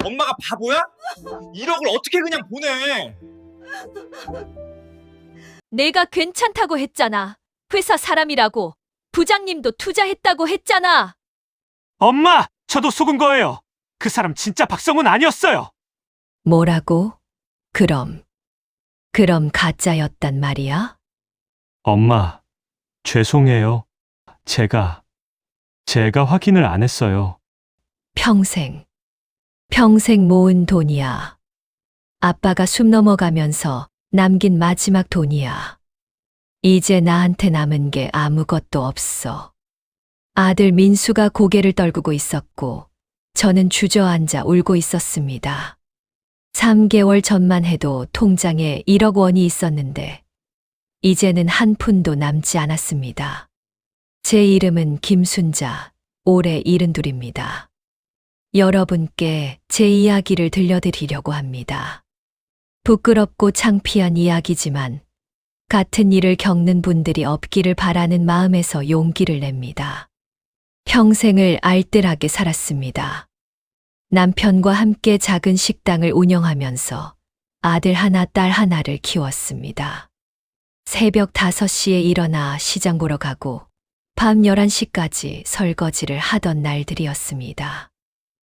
엄마가 바보야? 1억을 어떻게 그냥 보내? 내가 괜찮다고 했잖아. 회사 사람이라고. 부장님도 투자했다고 했잖아. 엄마! 저도 속은 거예요. 그 사람 진짜 박성훈 아니었어요. 뭐라고? 그럼 가짜였단 말이야? 엄마, 죄송해요. 제가 확인을 안 했어요. 평생 모은 돈이야. 아빠가 숨 넘어가면서 남긴 마지막 돈이야. 이제 나한테 남은 게 아무것도 없어. 아들 민수가 고개를 떨구고 있었고, 저는 주저앉아 울고 있었습니다. 3개월 전만 해도 통장에 1억 원이 있었는데, 이제는 한 푼도 남지 않았습니다. 제 이름은 김순자, 올해 72입니다. 여러분께 제 이야기를 들려드리려고 합니다. 부끄럽고 창피한 이야기지만 같은 일을 겪는 분들이 없기를 바라는 마음에서 용기를 냅니다. 평생을 알뜰하게 살았습니다. 남편과 함께 작은 식당을 운영하면서 아들 하나, 딸 하나를 키웠습니다. 새벽 5시에 일어나 시장 보러 가고 밤 11시까지 설거지를 하던 날들이었습니다.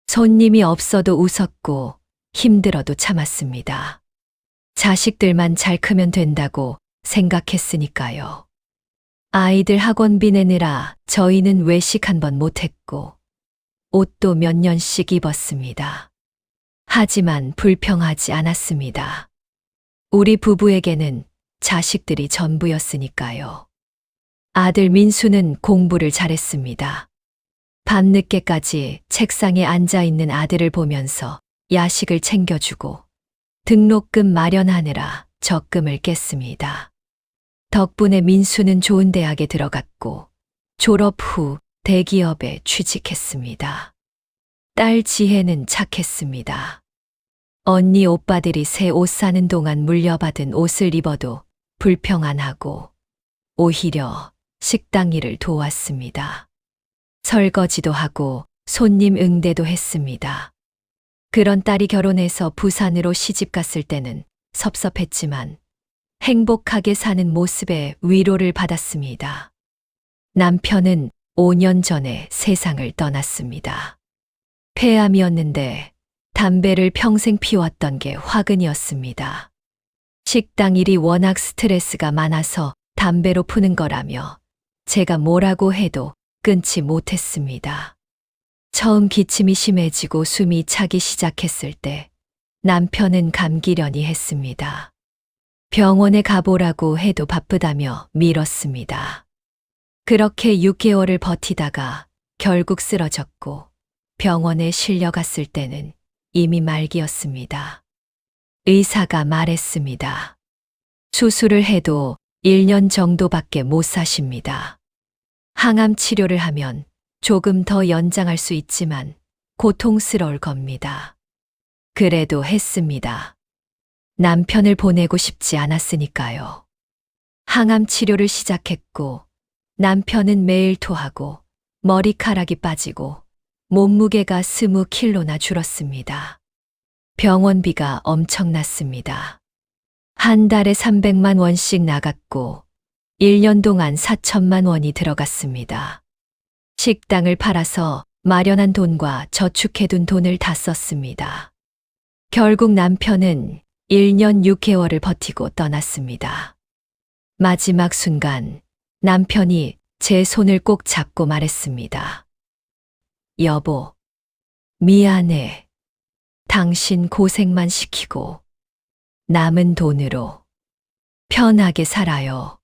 손님이 없어도 웃었고 힘들어도 참았습니다. 자식들만 잘 크면 된다고 생각했으니까요. 아이들 학원비 내느라 저희는 외식 한 번 못했고 옷도 몇 년씩 입었습니다. 하지만 불평하지 않았습니다. 우리 부부에게는 자식들이 전부였으니까요. 아들 민수는 공부를 잘했습니다. 밤늦게까지 책상에 앉아있는 아들을 보면서 야식을 챙겨주고 등록금 마련하느라 적금을 깼습니다. 덕분에 민수는 좋은 대학에 들어갔고 졸업 후 대기업에 취직했습니다. 딸 지혜는 착했습니다. 언니 오빠들이 새 옷 사는 동안 물려받은 옷을 입어도 불평 안 하고 오히려 식당 일을 도왔습니다. 설거지도 하고 손님 응대도 했습니다. 그런 딸이 결혼해서 부산으로 시집 갔을 때는 섭섭했지만 행복하게 사는 모습에 위로를 받았습니다. 남편은 5년 전에 세상을 떠났습니다. 폐암이었는데 담배를 평생 피웠던 게 화근이었습니다. 식당 일이 워낙 스트레스가 많아서 담배로 푸는 거라며 제가 뭐라고 해도 끊지 못했습니다. 처음 기침이 심해지고 숨이 차기 시작했을 때 남편은 감기려니 했습니다. 병원에 가보라고 해도 바쁘다며 미뤘습니다. 그렇게 6개월을 버티다가 결국 쓰러졌고 병원에 실려갔을 때는 이미 말기였습니다. 의사가 말했습니다. 수술을 해도 1년 정도밖에 못 사십니다. 항암 치료를 하면 조금 더 연장할 수 있지만 고통스러울 겁니다. 그래도 했습니다. 남편을 보내고 싶지 않았으니까요. 항암 치료를 시작했고 남편은 매일 토하고 머리카락이 빠지고 몸무게가 20kg나 줄었습니다. 병원비가 엄청났습니다. 한 달에 300만 원씩 나갔고 1년 동안 4천만 원이 들어갔습니다. 식당을 팔아서 마련한 돈과 저축해둔 돈을 다 썼습니다. 결국 남편은 1년 6개월을 버티고 떠났습니다. 마지막 순간 남편이 제 손을 꼭 잡고 말했습니다. 여보, 미안해. 당신 고생만 시키고 남은 돈으로 편하게 살아요.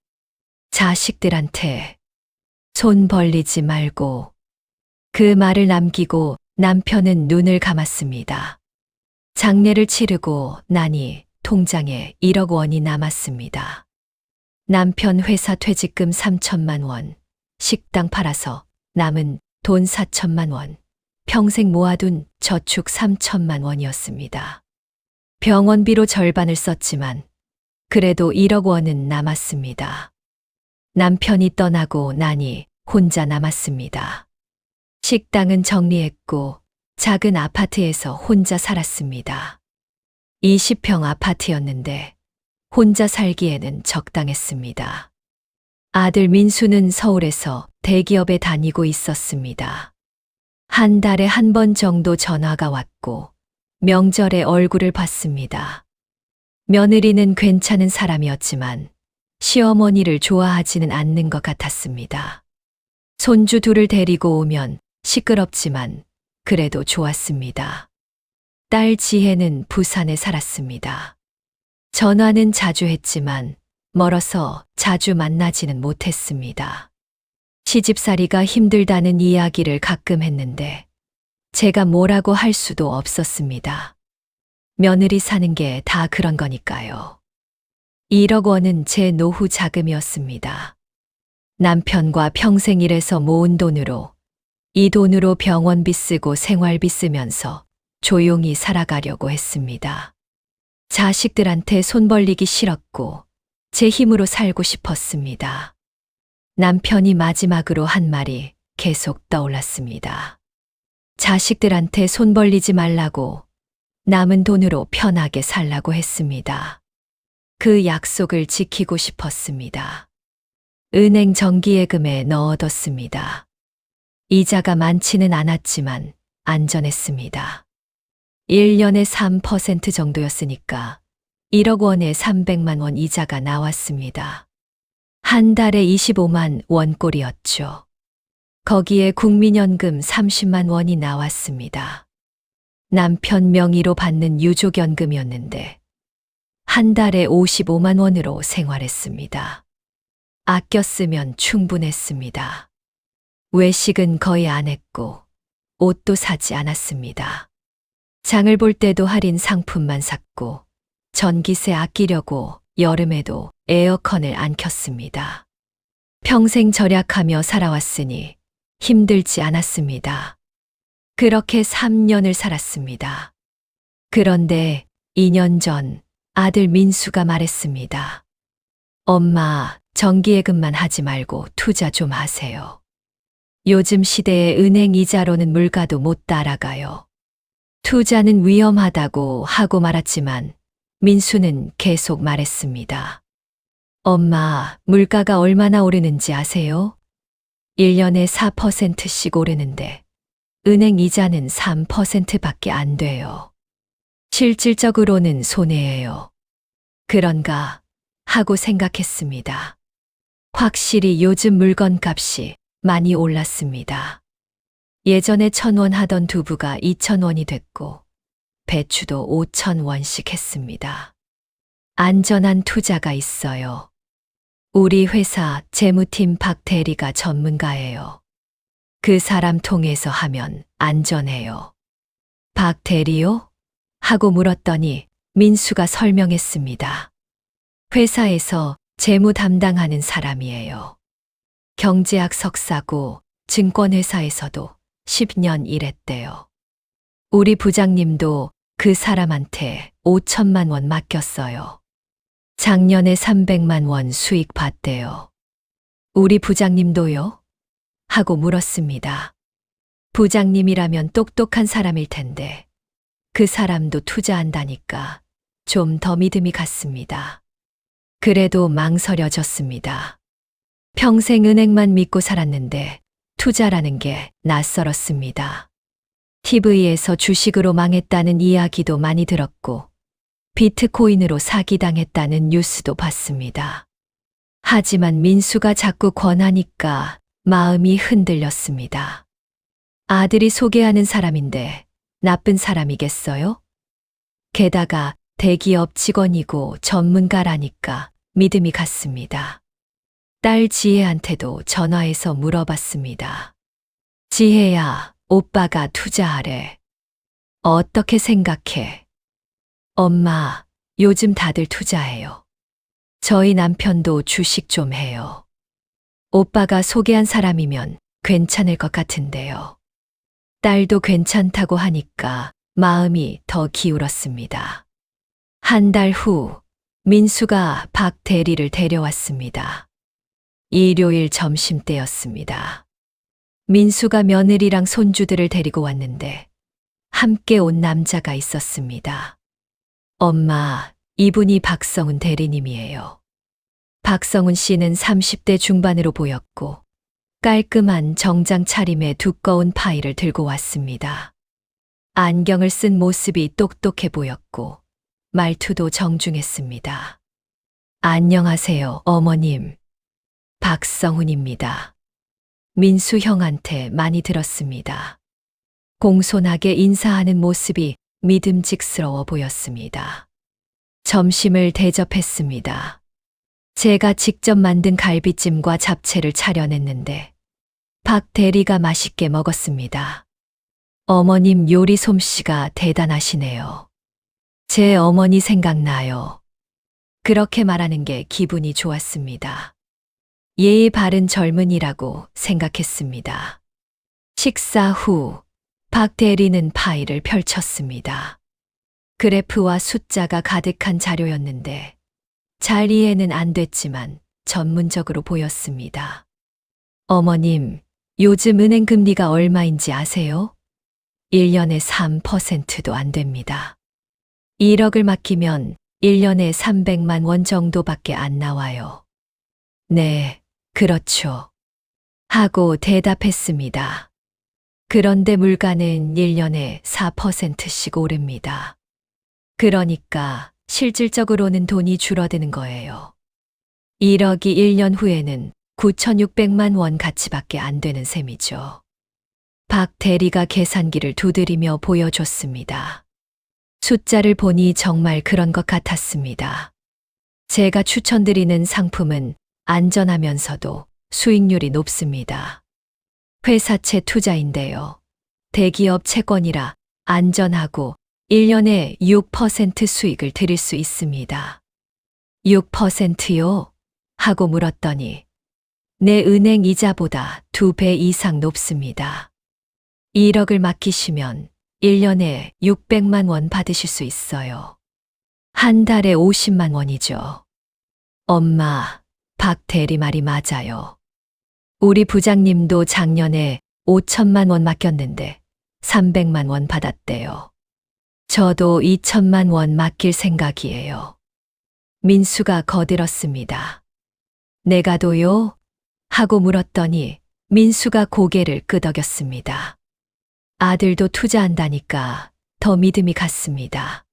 자식들한테 손 벌리지 말고. 그 말을 남기고 남편은 눈을 감았습니다. 장례를 치르고 나니 통장에 1억 원이 남았습니다. 남편 회사 퇴직금 3천만 원, 식당 팔아서 남은 돈 4천만 원, 평생 모아둔 저축 3천만 원이었습니다. 병원비로 절반을 썼지만 그래도 1억 원은 남았습니다. 남편이 떠나고 나니 혼자 남았습니다. 식당은 정리했고 작은 아파트에서 혼자 살았습니다. 20평 아파트였는데 혼자 살기에는 적당했습니다. 아들 민수는 서울에서 대기업에 다니고 있었습니다. 한 달에 한 번 정도 전화가 왔고 명절에 얼굴을 봤습니다. 며느리는 괜찮은 사람이었지만 시어머니를 좋아하지는 않는 것 같았습니다. 손주 둘을 데리고 오면 시끄럽지만 그래도 좋았습니다. 딸 지혜는 부산에 살았습니다. 전화는 자주 했지만 멀어서 자주 만나지는 못했습니다. 시집살이가 힘들다는 이야기를 가끔 했는데 제가 뭐라고 할 수도 없었습니다. 며느리 사는 게 다 그런 거니까요. 1억 원은 제 노후 자금이었습니다. 남편과 평생 일해서 모은 돈으로 이 돈으로 병원비 쓰고 생활비 쓰면서 조용히 살아가려고 했습니다. 자식들한테 손 벌리기 싫었고 제 힘으로 살고 싶었습니다. 남편이 마지막으로 한 말이 계속 떠올랐습니다. 자식들한테 손 벌리지 말라고 남은 돈으로 편하게 살라고 했습니다. 그 약속을 지키고 싶었습니다. 은행 정기예금에 넣어뒀습니다. 이자가 많지는 않았지만 안전했습니다. 1년에 3% 정도였으니까 1억 원에 300만 원 이자가 나왔습니다. 한 달에 25만 원꼴이었죠. 거기에 국민연금 30만 원이 나왔습니다. 남편 명의로 받는 유족연금이었는데 한 달에 55만 원으로 생활했습니다. 아껴 쓰면 충분했습니다. 외식은 거의 안 했고 옷도 사지 않았습니다. 장을 볼 때도 할인 상품만 샀고 전기세 아끼려고 여름에도 에어컨을 안 켰습니다. 평생 절약하며 살아왔으니 힘들지 않았습니다. 그렇게 3년을 살았습니다. 그런데 2년 전 아들 민수가 말했습니다. 엄마, 정기예금만 하지 말고 투자 좀 하세요. 요즘 시대에 은행 이자로는 물가도 못 따라가요. 투자는 위험하다고 하고 말았지만 민수는 계속 말했습니다. 엄마, 물가가 얼마나 오르는지 아세요? 1년에 4%씩 오르는데 은행 이자는 3%밖에 안 돼요. 실질적으로는 손해예요. 그런가 하고 생각했습니다. 확실히 요즘 물건 값이 많이 올랐습니다. 예전에 1,000원 하던 두부가 2,000원이 됐고 배추도 5,000원씩 했습니다. 안전한 투자가 있어요. 우리 회사 재무팀 박 대리가 전문가예요. 그 사람 통해서 하면 안전해요. 박 대리요? 하고 물었더니 민수가 설명했습니다. 회사에서 재무 담당하는 사람이에요. 경제학 석사고 증권회사에서도 10년 일했대요. 우리 부장님도 그 사람한테 5천만 원 맡겼어요. 작년에 300만 원 수익 봤대요. 우리 부장님도요? 하고 물었습니다. 부장님이라면 똑똑한 사람일 텐데 그 사람도 투자한다니까 좀 더 믿음이 갔습니다. 그래도 망설여졌습니다. 평생 은행만 믿고 살았는데 투자라는 게 낯설었습니다. TV에서 주식으로 망했다는 이야기도 많이 들었고 비트코인으로 사기당했다는 뉴스도 봤습니다. 하지만 민수가 자꾸 권하니까 마음이 흔들렸습니다. 아들이 소개하는 사람인데 나쁜 사람이겠어요? 게다가 대기업 직원이고 전문가라니까 믿음이 갔습니다. 딸 지혜한테도 전화해서 물어봤습니다. 지혜야, 오빠가 투자하래. 어떻게 생각해? 엄마, 요즘 다들 투자해요. 저희 남편도 주식 좀 해요. 오빠가 소개한 사람이면 괜찮을 것 같은데요. 딸도 괜찮다고 하니까 마음이 더 기울었습니다. 한 달 후, 민수가 박 대리를 데려왔습니다. 일요일 점심때였습니다. 민수가 며느리랑 손주들을 데리고 왔는데 함께 온 남자가 있었습니다. 엄마, 이분이 박성훈 대리님이에요. 박성훈 씨는 30대 중반으로 보였고 깔끔한 정장 차림에 두꺼운 파일을 들고 왔습니다. 안경을 쓴 모습이 똑똑해 보였고 말투도 정중했습니다. 안녕하세요, 어머님. 박성훈입니다. 민수 형한테 많이 들었습니다. 공손하게 인사하는 모습이 믿음직스러워 보였습니다. 점심을 대접했습니다. 제가 직접 만든 갈비찜과 잡채를 차려냈는데 박 대리가 맛있게 먹었습니다. 어머님 요리 솜씨가 대단하시네요. 제 어머니 생각나요. 그렇게 말하는 게 기분이 좋았습니다. 예의 바른 젊은이라고 생각했습니다. 식사 후 박 대리는 파일을 펼쳤습니다. 그래프와 숫자가 가득한 자료였는데 잘 이해는 안 됐지만 전문적으로 보였습니다. 어머님, 요즘 은행 금리가 얼마인지 아세요? 1년에 3%도 안 됩니다. 1억을 맡기면 1년에 300만 원 정도밖에 안 나와요. 네, 그렇죠. 하고 대답했습니다. 그런데 물가는 1년에 4%씩 오릅니다. 그러니까 실질적으로는 돈이 줄어드는 거예요. 1억이 1년 후에는 9,600만 원 가치밖에 안 되는 셈이죠. 박 대리가 계산기를 두드리며 보여줬습니다. 숫자를 보니 정말 그런 것 같았습니다. 제가 추천드리는 상품은 안전하면서도 수익률이 높습니다. 회사채 투자인데요. 대기업 채권이라 안전하고 1년에 6% 수익을 드릴 수 있습니다. 6%요? 하고 물었더니 내 은행 이자보다 2배 이상 높습니다. 1억을 맡기시면 1년에 600만 원 받으실 수 있어요. 한 달에 50만 원이죠. 엄마, 박 대리 말이 맞아요. 우리 부장님도 작년에 5천만 원 맡겼는데 300만 원 받았대요. 저도 2천만 원 맡길 생각이에요. 민수가 거들었습니다. 내가도요? 하고 물었더니 민수가 고개를 끄덕였습니다. 아들도 투자한다니까 더 믿음이 갔습니다.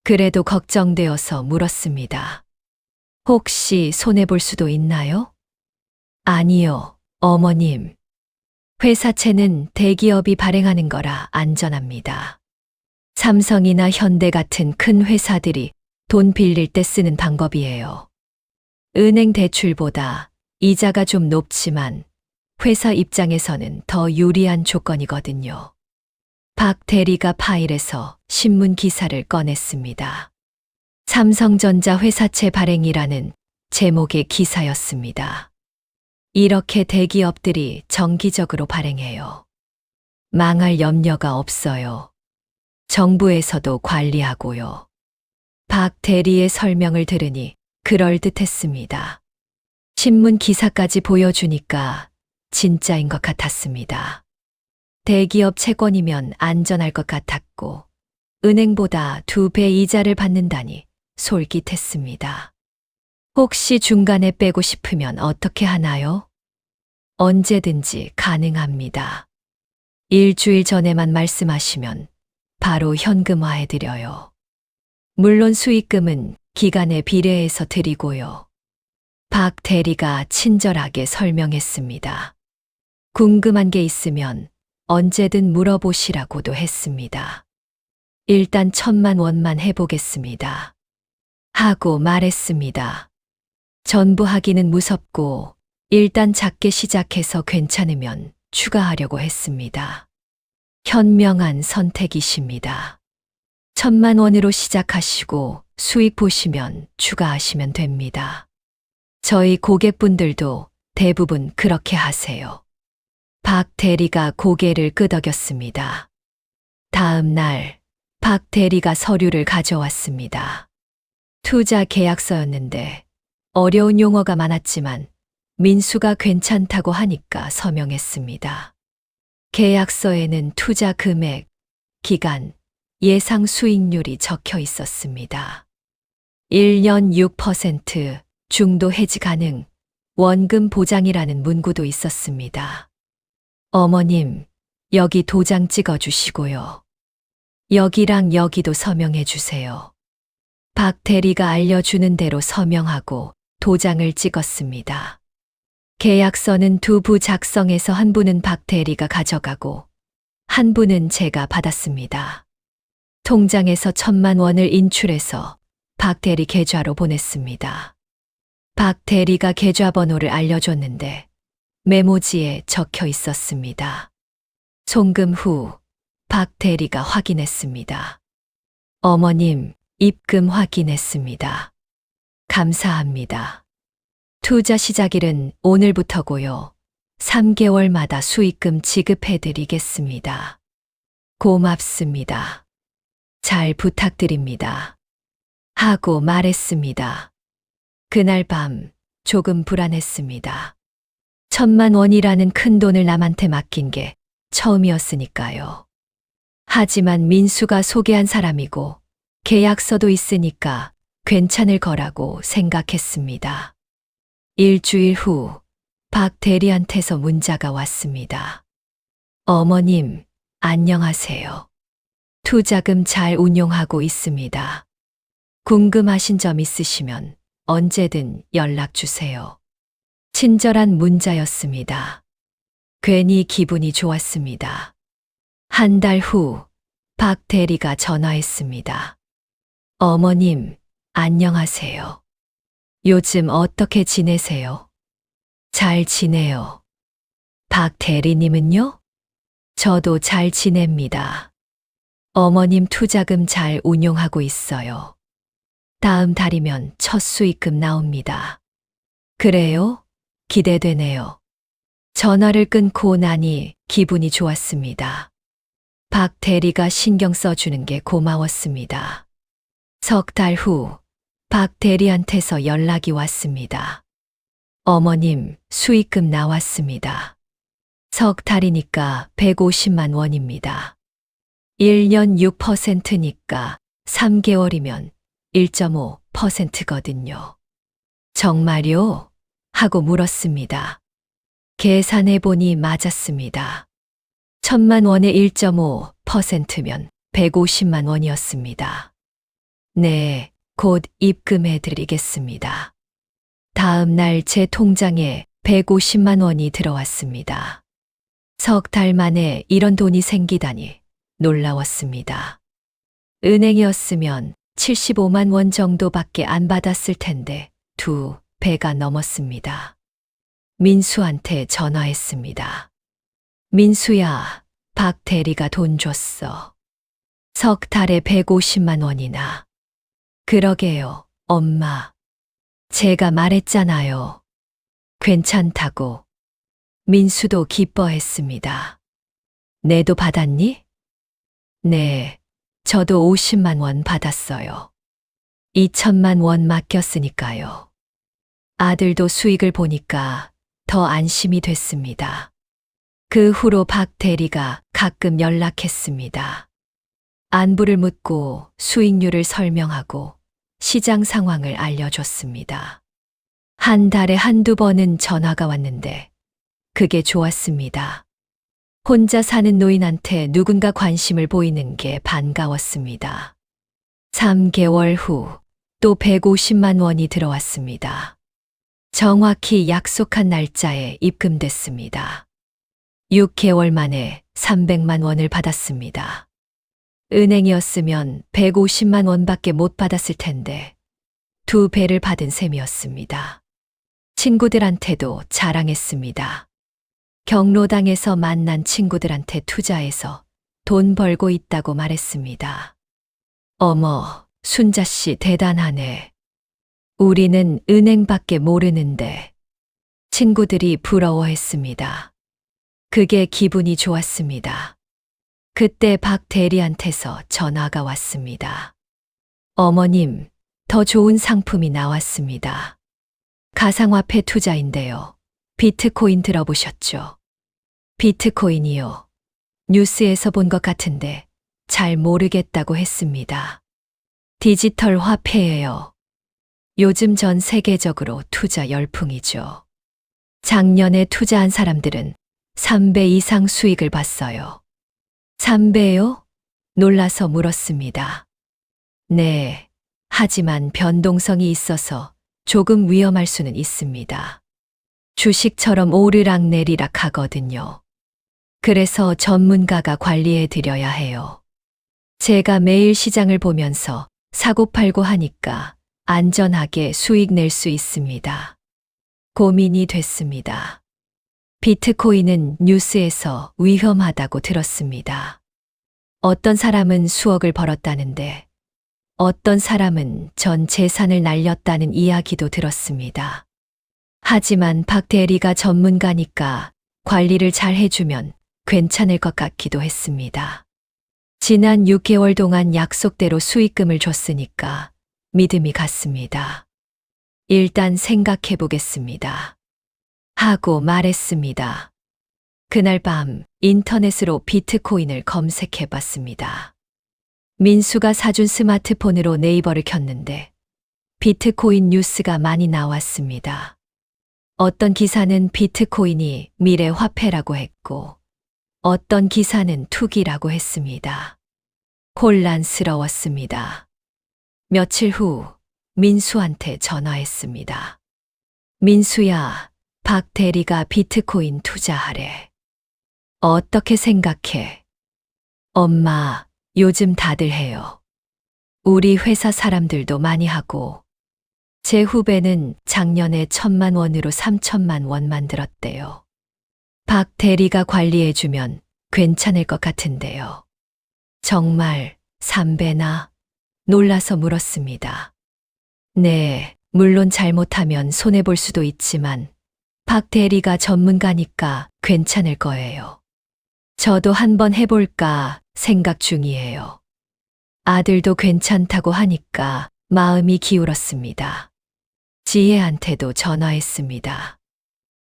그래도 걱정되어서 물었습니다. 혹시 손해볼 수도 있나요? 아니요, 어머님. 회사채는 대기업이 발행하는 거라 안전합니다. 삼성이나 현대 같은 큰 회사들이 돈 빌릴 때 쓰는 방법이에요. 은행 대출보다 이자가 좀 높지만 회사 입장에서는 더 유리한 조건이거든요. 박 대리가 파일에서 신문 기사를 꺼냈습니다. 삼성전자 회사채 발행이라는 제목의 기사였습니다. 이렇게 대기업들이 정기적으로 발행해요. 망할 염려가 없어요. 정부에서도 관리하고요. 박 대리의 설명을 들으니 그럴듯했습니다. 신문 기사까지 보여주니까 진짜인 것 같았습니다. 대기업 채권이면 안전할 것 같았고 은행보다 2배 이자를 받는다니 솔깃했습니다. 혹시 중간에 빼고 싶으면 어떻게 하나요? 언제든지 가능합니다. 일주일 전에만 말씀하시면 바로 현금화해드려요. 물론 수익금은 기간에 비례해서 드리고요. 박 대리가 친절하게 설명했습니다. 궁금한 게 있으면 언제든 물어보시라고도 했습니다. 일단 1,000만 원만 해보겠습니다. 하고 말했습니다. 전부 하기는 무섭고 일단 작게 시작해서 괜찮으면 추가하려고 했습니다. 현명한 선택이십니다. 1,000만 원으로 시작하시고 수익 보시면 추가하시면 됩니다. 저희 고객분들도 대부분 그렇게 하세요. 박 대리가 고개를 끄덕였습니다. 다음 날 박 대리가 서류를 가져왔습니다. 투자 계약서였는데 어려운 용어가 많았지만 민수가 괜찮다고 하니까 서명했습니다. 계약서에는 투자 금액, 기간, 예상 수익률이 적혀 있었습니다. 1년 6%, 중도 해지 가능, 원금 보장이라는 문구도 있었습니다. 어머님, 여기 도장 찍어 주시고요. 여기랑 여기도 서명해 주세요. 박 대리가 알려주는 대로 서명하고 도장을 찍었습니다. 계약서는 두 부 작성해서 한 부는 박 대리가 가져가고 한 부는 제가 받았습니다. 통장에서 1,000만 원을 인출해서 박 대리 계좌로 보냈습니다. 박 대리가 계좌번호를 알려줬는데 메모지에 적혀 있었습니다. 송금 후 박 대리가 확인했습니다. 어머님, 입금 확인했습니다. 감사합니다. 투자 시작일은 오늘부터고요. 3개월마다 수익금 지급해드리겠습니다. 고맙습니다. 잘 부탁드립니다. 하고 말했습니다. 그날 밤 조금 불안했습니다. 1,000만 원이라는 큰 돈을 남한테 맡긴 게 처음이었으니까요. 하지만 민수가 소개한 사람이고 계약서도 있으니까 괜찮을 거라고 생각했습니다. 일주일 후 박 대리한테서 문자가 왔습니다. 어머님, 안녕하세요. 투자금 잘 운용하고 있습니다. 궁금하신 점 있으시면 언제든 연락 주세요. 친절한 문자였습니다. 괜히 기분이 좋았습니다. 한 달 후 박 대리가 전화했습니다. 어머님, 안녕하세요. 요즘 어떻게 지내세요? 잘 지내요. 박 대리님은요? 저도 잘 지냅니다. 어머님 투자금 잘 운용하고 있어요. 다음 달이면 첫 수익금 나옵니다. 그래요? 기대되네요. 전화를 끊고 나니 기분이 좋았습니다. 박 대리가 신경 써주는 게 고마웠습니다. 석 달 후 박 대리한테서 연락이 왔습니다. 어머님, 수익금 나왔습니다. 석 달이니까 150만 원입니다. 1년 6%니까 3개월이면 1.5%거든요. 정말요? 하고 물었습니다. 계산해보니 맞았습니다. 1,000만 원에 1.5%면 150만 원이었습니다. 네, 곧 입금해드리겠습니다. 다음 날 제 통장에 150만 원이 들어왔습니다. 석 달 만에 이런 돈이 생기다니 놀라웠습니다. 은행이었으면 75만 원 정도밖에 안 받았을 텐데 2배가 넘었습니다. 민수한테 전화했습니다. 민수야, 박 대리가 돈 줬어. 석 달에 150만 원이나. 그러게요, 엄마. 제가 말했잖아요. 괜찮다고. 민수도 기뻐했습니다. 내도 받았니? 네, 저도 50만 원 받았어요. 2천만 원 맡겼으니까요. 아들도 수익을 보니까 더 안심이 됐습니다. 그 후로 박 대리가 가끔 연락했습니다. 안부를 묻고 수익률을 설명하고 시장 상황을 알려줬습니다. 한 달에 한두 번은 전화가 왔는데 그게 좋았습니다. 혼자 사는 노인한테 누군가 관심을 보이는 게 반가웠습니다. 3개월 후 또 150만 원이 들어왔습니다. 정확히 약속한 날짜에 입금됐습니다. 6개월 만에 300만 원을 받았습니다. 은행이었으면 150만 원밖에 못 받았을 텐데 2배를 받은 셈이었습니다. 친구들한테도 자랑했습니다. 경로당에서 만난 친구들한테 투자해서 돈 벌고 있다고 말했습니다. 어머, 순자씨 대단하네. 우리는 은행밖에 모르는데. 친구들이 부러워했습니다. 그게 기분이 좋았습니다. 그때 박 대리한테서 전화가 왔습니다. 어머님, 더 좋은 상품이 나왔습니다. 가상화폐 투자인데요. 비트코인 들어보셨죠? 비트코인이요. 뉴스에서 본 것 같은데 잘 모르겠다고 했습니다. 디지털 화폐예요. 요즘 전 세계적으로 투자 열풍이죠. 작년에 투자한 사람들은 3배 이상 수익을 봤어요. 3배요? 놀라서 물었습니다. 네. 하지만 변동성이 있어서 조금 위험할 수는 있습니다. 주식처럼 오르락내리락 하거든요. 그래서 전문가가 관리해 드려야 해요. 제가 매일 시장을 보면서 사고팔고 하니까 안전하게 수익 낼 수 있습니다. 고민이 됐습니다. 비트코인은 뉴스에서 위험하다고 들었습니다. 어떤 사람은 수억을 벌었다는데 어떤 사람은 전 재산을 날렸다는 이야기도 들었습니다. 하지만 박 대리가 전문가니까 관리를 잘 해주면 괜찮을 것 같기도 했습니다. 지난 6개월 동안 약속대로 수익금을 줬으니까 믿음이 갔습니다. 일단 생각해 보겠습니다. 하고 말했습니다. 그날 밤 인터넷으로 비트코인을 검색해 봤습니다. 민수가 사준 스마트폰으로 네이버를 켰는데 비트코인 뉴스가 많이 나왔습니다. 어떤 기사는 비트코인이 미래 화폐라고 했고 어떤 기사는 투기라고 했습니다. 혼란스러웠습니다. 며칠 후 민수한테 전화했습니다. 민수야, 박 대리가 비트코인 투자하래. 어떻게 생각해? 엄마, 요즘 다들 해요. 우리 회사 사람들도 많이 하고, 제 후배는 작년에 1,000만 원으로 3,000만 원 만들었대요. 박 대리가 관리해주면 괜찮을 것 같은데요. 정말 3배나? 놀라서 물었습니다. 네, 물론 잘못하면 손해볼 수도 있지만 박 대리가 전문가니까 괜찮을 거예요. 저도 한번 해볼까 생각 중이에요. 아들도 괜찮다고 하니까 마음이 기울었습니다. 지혜한테도 전화했습니다.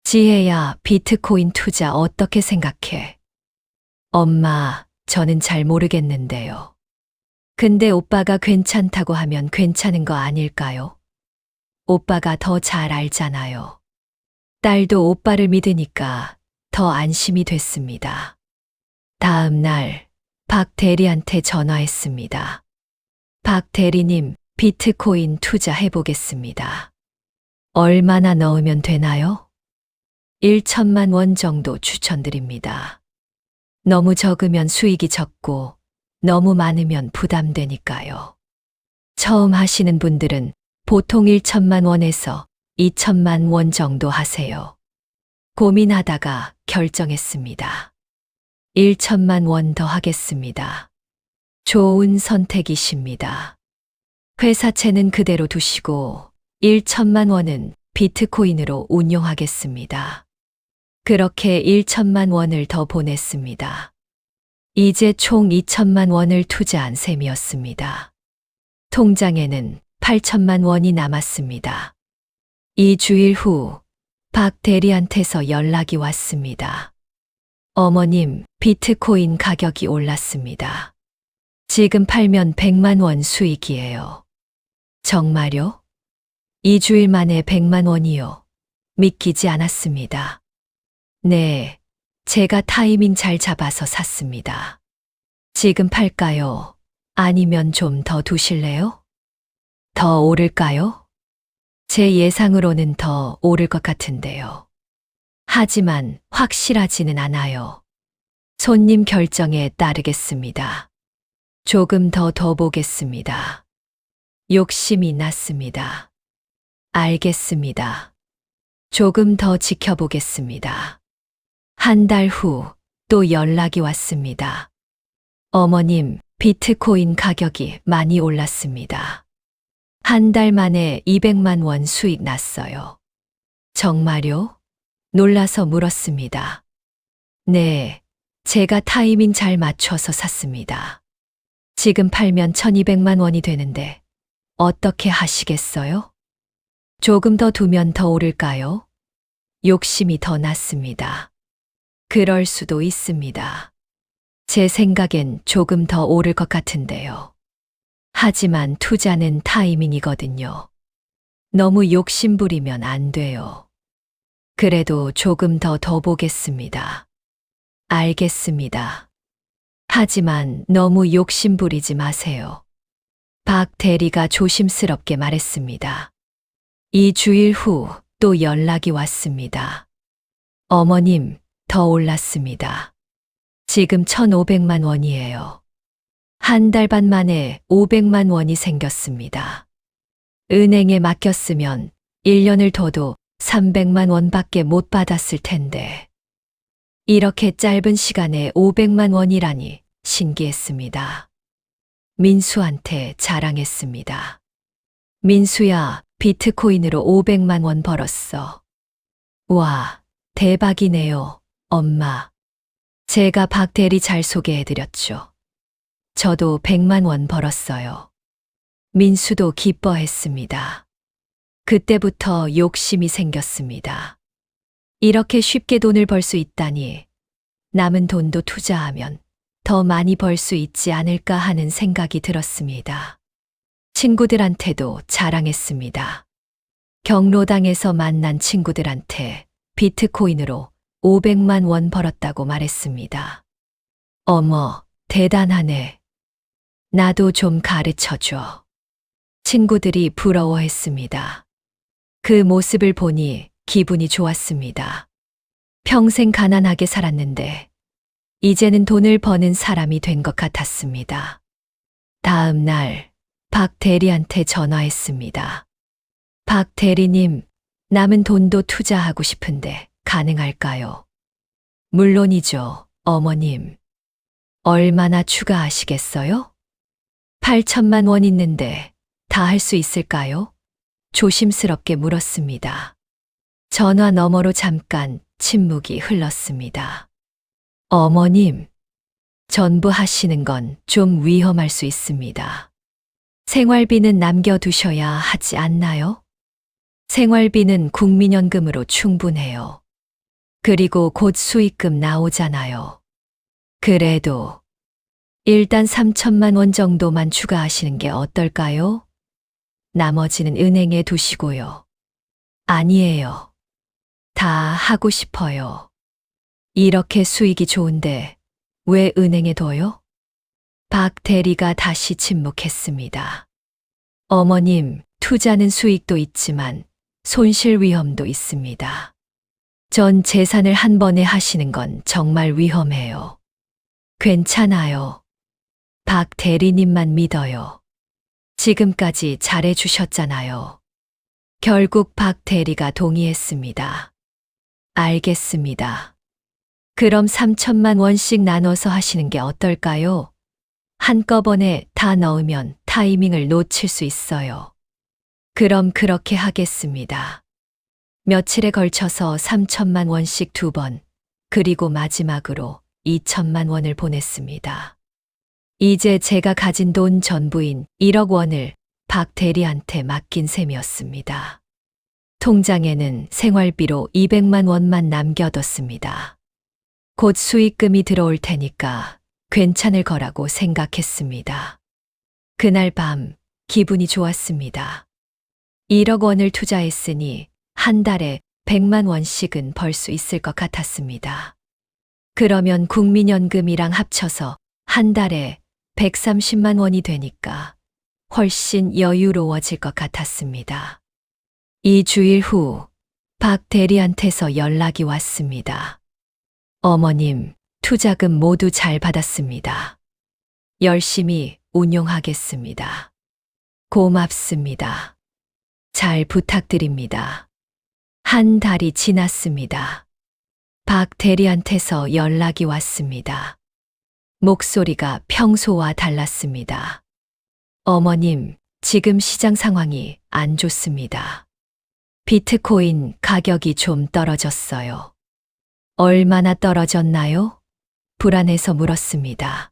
지혜야, 비트코인 투자 어떻게 생각해? 엄마, 저는 잘 모르겠는데요. 근데 오빠가 괜찮다고 하면 괜찮은 거 아닐까요? 오빠가 더 잘 알잖아요. 딸도 오빠를 믿으니까 더 안심이 됐습니다. 다음 날 박 대리한테 전화했습니다. 박 대리님, 비트코인 투자해보겠습니다. 얼마나 넣으면 되나요? 1,000만 원 정도 추천드립니다. 너무 적으면 수익이 적고 너무 많으면 부담되니까요. 처음 하시는 분들은 보통 1,000만 원에서 2,000만 원 정도 하세요. 고민하다가 결정했습니다. 1,000만 원 더 하겠습니다. 좋은 선택이십니다. 회사채는 그대로 두시고 1,000만 원은 비트코인으로 운용하겠습니다. 그렇게 1,000만 원을 더 보냈습니다. 이제 총 2,000만 원을 투자한 셈이었습니다. 통장에는 8,000만 원이 남았습니다. 2주일 후 박 대리한테서 연락이 왔습니다. 어머님, 비트코인 가격이 올랐습니다. 지금 팔면 100만 원 수익이에요. 정말요? 2주일 만에 100만 원이요. 믿기지 않았습니다. 네, 제가 타이밍 잘 잡아서 샀습니다. 지금 팔까요? 아니면 좀 더 두실래요? 더 오를까요? 제 예상으로는 더 오를 것 같은데요. 하지만 확실하지는 않아요. 손님 결정에 따르겠습니다. 조금 더 보겠습니다. 욕심이 났습니다. 알겠습니다. 조금 더 지켜보겠습니다. 한 달 후 또 연락이 왔습니다. 어머님, 비트코인 가격이 많이 올랐습니다. 한 달 만에 200만 원 수익 났어요. 정말요? 놀라서 물었습니다. 네, 제가 타이밍 잘 맞춰서 샀습니다. 지금 팔면 1,200만 원이 되는데 어떻게 하시겠어요? 조금 더 두면 더 오를까요? 욕심이 더 났습니다. 그럴 수도 있습니다. 제 생각엔 조금 더 오를 것 같은데요. 하지만 투자는 타이밍이거든요. 너무 욕심부리면 안 돼요. 그래도 조금 더 보겠습니다. 알겠습니다. 하지만 너무 욕심부리지 마세요. 박 대리가 조심스럽게 말했습니다. 2주일 후 또 연락이 왔습니다. 어머님, 더 올랐습니다. 지금 1,500만 원이에요. 한 달 반 만에 500만 원이 생겼습니다. 은행에 맡겼으면 1년을 둬도 300만 원밖에 못 받았을 텐데. 이렇게 짧은 시간에 500만 원이라니 신기했습니다. 민수한테 자랑했습니다. 민수야, 비트코인으로 500만 원 벌었어. 와, 대박이네요, 엄마. 제가 박 대리 잘 소개해드렸죠. 저도 100만 원 벌었어요. 민수도 기뻐했습니다. 그때부터 욕심이 생겼습니다. 이렇게 쉽게 돈을 벌 수 있다니, 남은 돈도 투자하면 더 많이 벌 수 있지 않을까 하는 생각이 들었습니다. 친구들한테도 자랑했습니다. 경로당에서 만난 친구들한테 비트코인으로 500만 원 벌었다고 말했습니다. 어머, 대단하네. 나도 좀 가르쳐줘. 친구들이 부러워했습니다. 그 모습을 보니 기분이 좋았습니다. 평생 가난하게 살았는데 이제는 돈을 버는 사람이 된 것 같았습니다. 다음 날 박 대리한테 전화했습니다. 박 대리님, 남은 돈도 투자하고 싶은데 가능할까요? 물론이죠, 어머님. 얼마나 추가하시겠어요? 8천만 원 있는데 다 할 수 있을까요? 조심스럽게 물었습니다. 전화 너머로 잠깐 침묵이 흘렀습니다. 어머님, 전부 하시는 건 좀 위험할 수 있습니다. 생활비는 남겨두셔야 하지 않나요? 생활비는 국민연금으로 충분해요. 그리고 곧 수익금 나오잖아요. 그래도 일단 3천만 원 정도만 추가하시는 게 어떨까요? 나머지는 은행에 두시고요. 아니에요. 다 하고 싶어요. 이렇게 수익이 좋은데 왜 은행에 둬요? 박 대리가 다시 침묵했습니다. 어머님, 투자는 수익도 있지만 손실 위험도 있습니다. 전 재산을 한 번에 하시는 건 정말 위험해요. 괜찮아요. 박 대리님만 믿어요. 지금까지 잘해 주셨잖아요. 결국 박 대리가 동의했습니다. 알겠습니다. 그럼 3천만 원씩 나눠서 하시는 게 어떨까요? 한꺼번에 다 넣으면 타이밍을 놓칠 수 있어요. 그럼 그렇게 하겠습니다. 며칠에 걸쳐서 3천만 원씩 2번, 그리고 마지막으로 2천만 원을 보냈습니다. 이제 제가 가진 돈 전부인 1억 원을 박 대리한테 맡긴 셈이었습니다. 통장에는 생활비로 200만 원만 남겨뒀습니다. 곧 수익금이 들어올 테니까 괜찮을 거라고 생각했습니다. 그날 밤 기분이 좋았습니다. 1억 원을 투자했으니 한 달에 100만 원씩은 벌 수 있을 것 같았습니다. 그러면 국민연금이랑 합쳐서 한 달에 130만 원이 되니까 훨씬 여유로워질 것 같았습니다. 2주일 후 박 대리한테서 연락이 왔습니다. 어머님, 투자금 모두 잘 받았습니다. 열심히 운용하겠습니다. 고맙습니다. 잘 부탁드립니다. 한 달이 지났습니다. 박 대리한테서 연락이 왔습니다. 목소리가 평소와 달랐습니다. 어머님, 지금 시장 상황이 안 좋습니다. 비트코인 가격이 좀 떨어졌어요. 얼마나 떨어졌나요? 불안해서 물었습니다.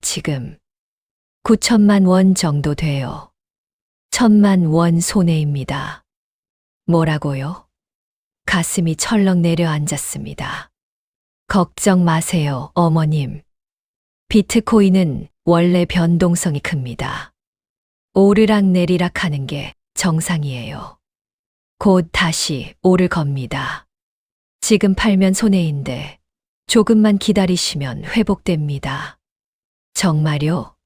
지금 9천만 원 정도 돼요. 1,000만 원 손해입니다. 뭐라고요? 가슴이 철렁 내려앉았습니다. 걱정 마세요, 어머님. 비트코인은 원래 변동성이 큽니다. 오르락 내리락 하는 게 정상이에요. 곧 다시 오를 겁니다. 지금 팔면 손해인데 조금만 기다리시면 회복됩니다. 정말요?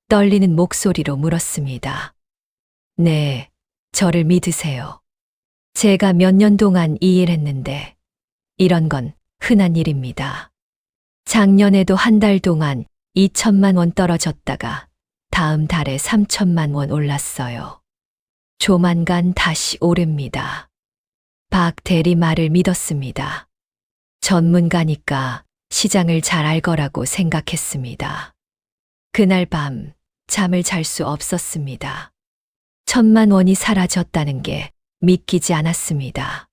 떨리는 목소리로 물었습니다. 네, 저를 믿으세요. 제가 몇 년 동안 이 일 했는데 이런 건 흔한 일입니다. 작년에도 한 달 동안 2천만 원 떨어졌다가 다음 달에 3천만 원 올랐어요. 조만간 다시 오릅니다. 박 대리 말을 믿었습니다. 전문가니까 시장을 잘 알 거라고 생각했습니다. 그날 밤 잠을 잘 수 없었습니다. 1,000만 원이 사라졌다는 게 믿기지 않았습니다.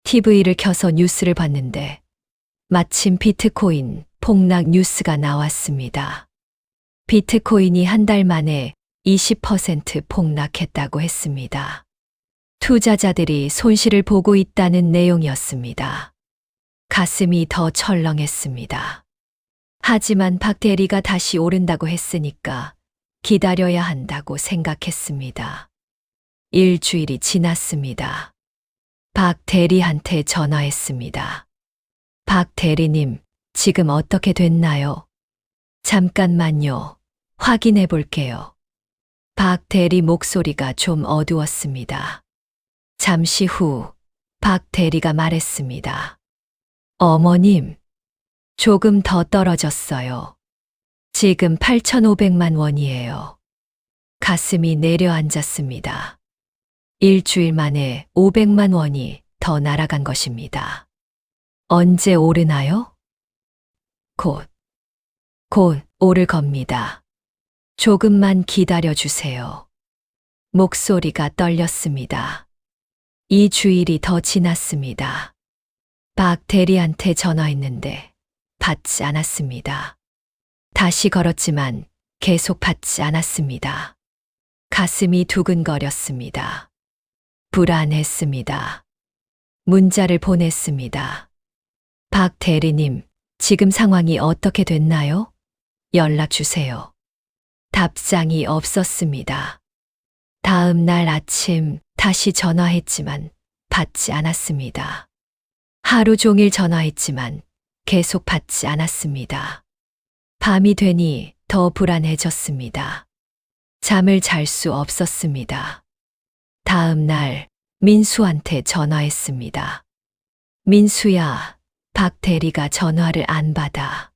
TV를 켜서 뉴스를 봤는데 마침 비트코인 폭락 뉴스가 나왔습니다. 비트코인이 한 달 만에 20% 폭락했다고 했습니다. 투자자들이 손실을 보고 있다는 내용이었습니다. 가슴이 더 철렁했습니다. 하지만 박 대리가 다시 오른다고 했으니까 기다려야 한다고 생각했습니다. 일주일이 지났습니다. 박 대리한테 전화했습니다. 박 대리님, 지금 어떻게 됐나요? 잠깐만요. 확인해 볼게요. 박 대리 목소리가 좀 어두웠습니다. 잠시 후 박 대리가 말했습니다. 어머님, 조금 더 떨어졌어요. 지금 8,500만 원이에요. 가슴이 내려앉았습니다. 일주일 만에 500만 원이 더 날아간 것입니다. 언제 오르나요? 곧 오를 겁니다. 조금만 기다려 주세요. 목소리가 떨렸습니다. 2주일이 더 지났습니다. 박 대리한테 전화했는데 받지 않았습니다. 다시 걸었지만 계속 받지 않았습니다. 가슴이 두근거렸습니다. 불안했습니다. 문자를 보냈습니다. 박 대리님, 지금 상황이 어떻게 됐나요? 연락 주세요. 답장이 없었습니다. 다음 날 아침 다시 전화했지만 받지 않았습니다. 하루 종일 전화했지만 계속 받지 않았습니다. 밤이 되니 더 불안해졌습니다. 잠을 잘 수 없었습니다. 다음 날 민수한테 전화했습니다. 민수야, 박 대리가 전화를 안 받아.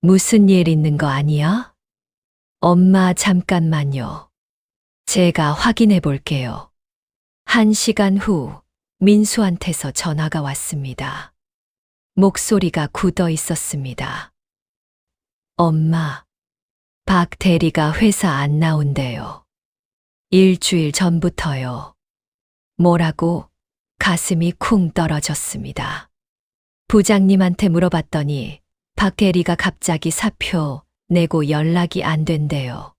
무슨 일 있는 거 아니야? 엄마 잠깐만요. 제가 확인해 볼게요. 1시간 후 민수한테서 전화가 왔습니다. 목소리가 굳어 있었습니다. 엄마, 박 대리가 회사 안 나온대요. 일주일 전부터요. 뭐라고? 가슴이 쿵 떨어졌습니다. 부장님한테 물어봤더니 박 대리가 갑자기 사표 내고 연락이 안 된대요.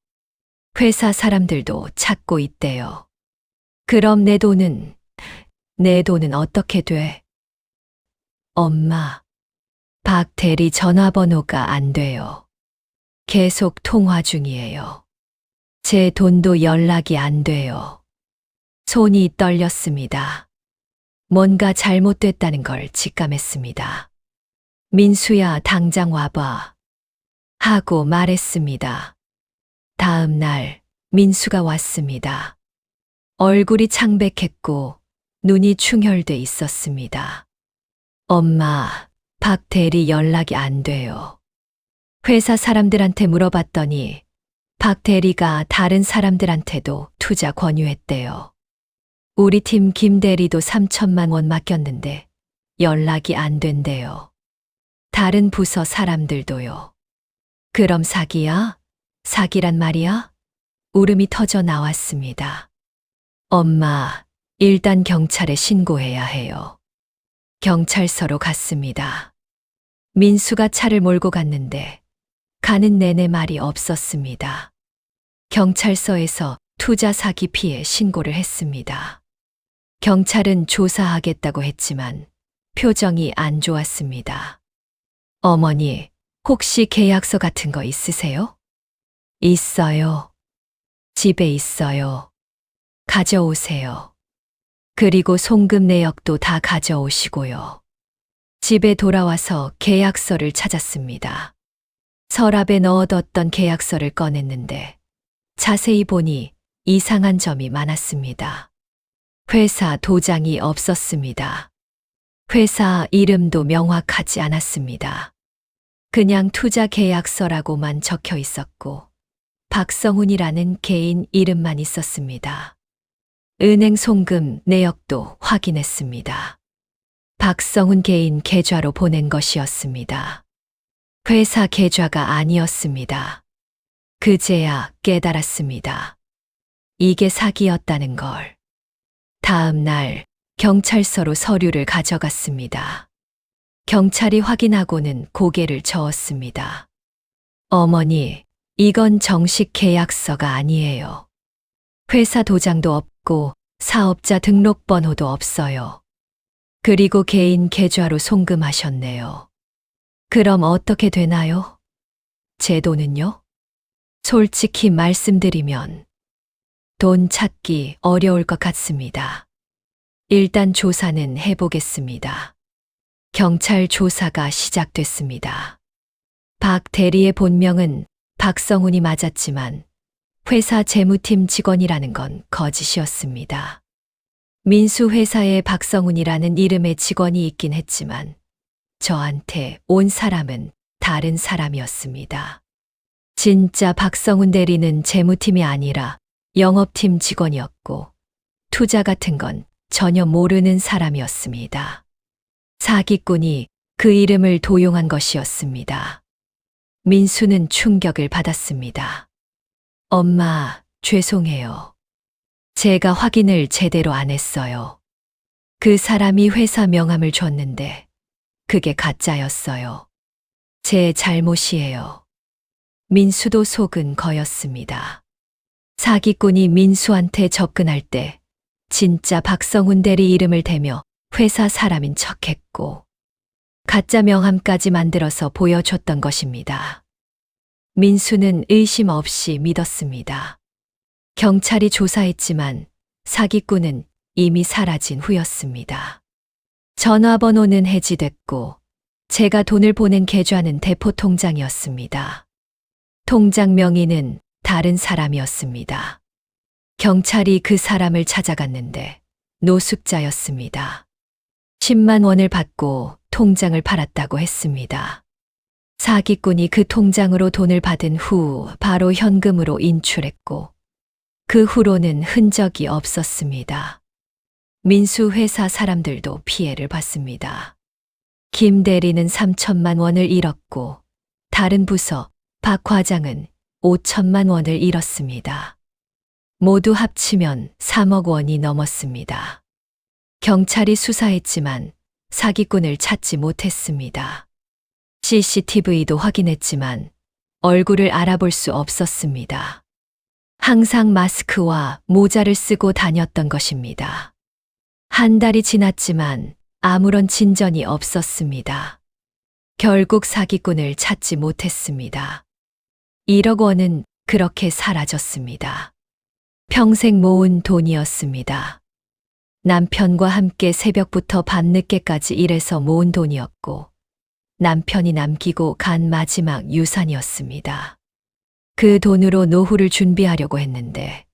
회사 사람들도 찾고 있대요. 그럼 내 돈은 어떻게 돼? 엄마, 박 대리 전화번호가 안 돼요. 계속 통화 중이에요. 제 돈도 연락이 안 돼요. 손이 떨렸습니다. 뭔가 잘못됐다는 걸 직감했습니다. 민수야, 당장 와봐. 하고 말했습니다. 다음 날 민수가 왔습니다. 얼굴이 창백했고 눈이 충혈돼 있었습니다. 엄마, 박 대리 연락이 안 돼요. 회사 사람들한테 물어봤더니 박 대리가 다른 사람들한테도 투자 권유했대요. 우리 팀 김 대리도 3천만 원 맡겼는데 연락이 안 된대요. 다른 부서 사람들도요. 그럼 사기야? 사기란 말이야? 울음이 터져 나왔습니다. 엄마, 일단 경찰에 신고해야 해요. 경찰서로 갔습니다. 민수가 차를 몰고 갔는데 가는 내내 말이 없었습니다. 경찰서에서 투자 사기 피해 신고를 했습니다. 경찰은 조사하겠다고 했지만 표정이 안 좋았습니다. 어머니, 혹시 계약서 같은 거 있으세요? 있어요. 집에 있어요. 가져오세요. 그리고 송금 내역도 다 가져오시고요. 집에 돌아와서 계약서를 찾았습니다. 서랍에 넣어뒀던 계약서를 꺼냈는데 자세히 보니 이상한 점이 많았습니다. 회사 도장이 없었습니다. 회사 이름도 명확하지 않았습니다. 그냥 투자 계약서라고만 적혀 있었고 박성훈이라는 개인 이름만 있었습니다. 은행 송금 내역도 확인했습니다. 박성훈 개인 계좌로 보낸 것이었습니다. 회사 계좌가 아니었습니다. 그제야 깨달았습니다. 이게 사기였다는 걸. 다음 날 경찰서로 서류를 가져갔습니다. 경찰이 확인하고는 고개를 저었습니다. 어머니, 이건 정식 계약서가 아니에요. 회사 도장도 없고 사업자 등록번호도 없어요. 그리고 개인 계좌로 송금하셨네요. 그럼 어떻게 되나요? 제 돈은요? 솔직히 말씀드리면 돈 찾기 어려울 것 같습니다. 일단 조사는 해보겠습니다. 경찰 조사가 시작됐습니다. 박 대리의 본명은 박성훈이 맞았지만 회사 재무팀 직원이라는 건 거짓이었습니다. 민수회사에 박성훈이라는 이름의 직원이 있긴 했지만 저한테 온 사람은 다른 사람이었습니다. 진짜 박성훈 대리는 재무팀이 아니라 영업팀 직원이었고 투자 같은 건 전혀 모르는 사람이었습니다. 사기꾼이 그 이름을 도용한 것이었습니다. 민수는 충격을 받았습니다. 엄마, 죄송해요. 제가 확인을 제대로 안 했어요. 그 사람이 회사 명함을 줬는데 그게 가짜였어요. 제 잘못이에요. 민수도 속은 거였습니다. 사기꾼이 민수한테 접근할 때 진짜 박성훈 대리 이름을 대며 회사 사람인 척했고 가짜 명함까지 만들어서 보여줬던 것입니다. 민수는 의심 없이 믿었습니다. 경찰이 조사했지만 사기꾼은 이미 사라진 후였습니다. 전화번호는 해지됐고 제가 돈을 보낸 계좌는 대포 통장이었습니다. 통장 명의는 다른 사람이었습니다. 경찰이 그 사람을 찾아갔는데 노숙자였습니다. 10만 원을 받고 통장을 팔았다고 했습니다. 사기꾼이 그 통장으로 돈을 받은 후 바로 현금으로 인출했고 그 후로는 흔적이 없었습니다. 민수 회사 사람들도 피해를 봤습니다. 김 대리는 3천만 원을 잃었고 다른 부서 박 과장은 5천만 원을 잃었습니다. 모두 합치면 3억 원이 넘었습니다. 경찰이 수사했지만 사기꾼을 찾지 못했습니다. CCTV도 확인했지만 얼굴을 알아볼 수 없었습니다. 항상 마스크와 모자를 쓰고 다녔던 것입니다. 한 달이 지났지만 아무런 진전이 없었습니다. 결국 사기꾼을 찾지 못했습니다. 1억 원은 그렇게 사라졌습니다. 평생 모은 돈이었습니다. 남편과 함께 새벽부터 밤늦게까지 일해서 모은 돈이었고 남편이 남기고 간 마지막 유산이었습니다. 그 돈으로 노후를 준비하려고 했는데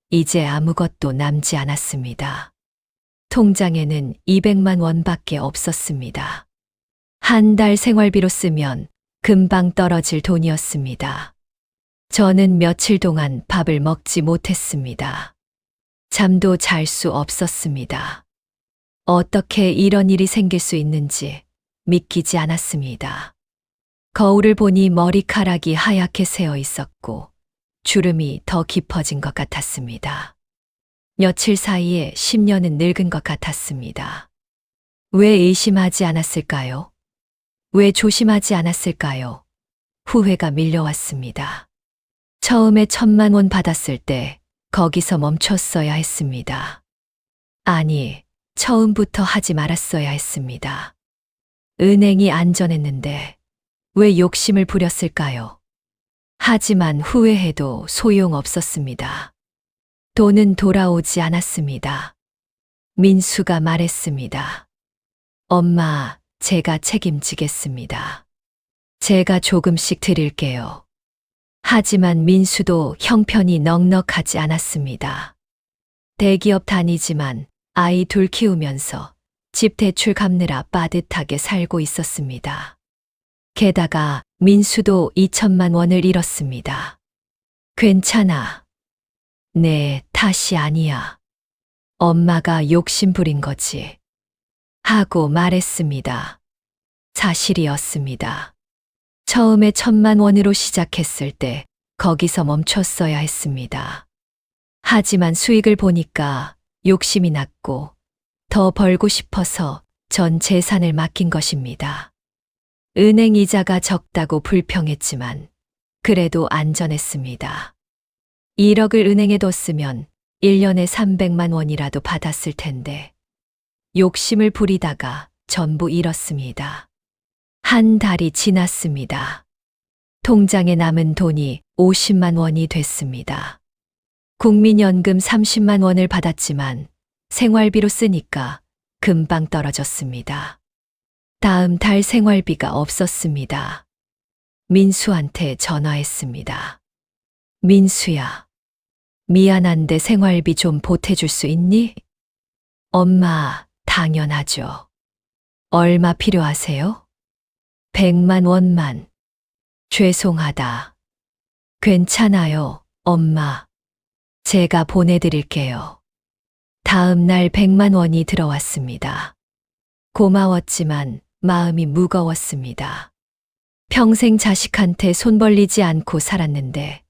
이제 아무것도 남지 않았습니다. 통장에는 200만 원밖에 없었습니다. 한 달 생활비로 쓰면 금방 떨어질 돈이었습니다. 저는 며칠 동안 밥을 먹지 못했습니다. 잠도 잘 수 없었습니다. 어떻게 이런 일이 생길 수 있는지 믿기지 않았습니다. 거울을 보니 머리카락이 하얗게 새어 있었고 주름이 더 깊어진 것 같았습니다. 며칠 사이에 10년은 늙은 것 같았습니다. 왜 의심하지 않았을까요? 왜 조심하지 않았을까요? 후회가 밀려왔습니다. 처음에 1,000만 원 받았을 때 거기서 멈췄어야 했습니다. 아니, 처음부터 하지 말았어야 했습니다. 은행이 안전했는데 왜 욕심을 부렸을까요? 하지만 후회해도 소용없었습니다. 돈은 돌아오지 않았습니다. 민수가 말했습니다. 엄마, 제가 책임지겠습니다. 제가 조금씩 드릴게요. 하지만 민수도 형편이 넉넉하지 않았습니다. 대기업 다니지만 아이 둘 키우면서 집 대출 갚느라 빠듯하게 살고 있었습니다. 게다가 민수도 2천만 원을 잃었습니다. 괜찮아. 내 탓이 아니야. 엄마가 욕심 부린 거지. 하고 말했습니다. 사실이었습니다. 처음에 1,000만 원으로 시작했을 때 거기서 멈췄어야 했습니다. 하지만 수익을 보니까 욕심이 났고 더 벌고 싶어서 전 재산을 맡긴 것입니다. 은행 이자가 적다고 불평했지만 그래도 안전했습니다. 1억을 은행에 뒀으면 1년에 300만 원이라도 받았을 텐데 욕심을 부리다가 전부 잃었습니다. 한 달이 지났습니다. 통장에 남은 돈이 50만 원이 됐습니다. 국민연금 30만 원을 받았지만 생활비로 쓰니까 금방 떨어졌습니다. 다음 달 생활비가 없었습니다. 민수한테 전화했습니다. 민수야, 미안한데 생활비 좀 보태줄 수 있니? 엄마, 당연하죠. 얼마 필요하세요? 100만 원만. 죄송하다. 괜찮아요, 엄마. 제가 보내드릴게요. 다음 날 100만 원이 들어왔습니다. 고마웠지만 마음이 무거웠습니다. 평생 자식한테 손 벌리지 않고 살았는데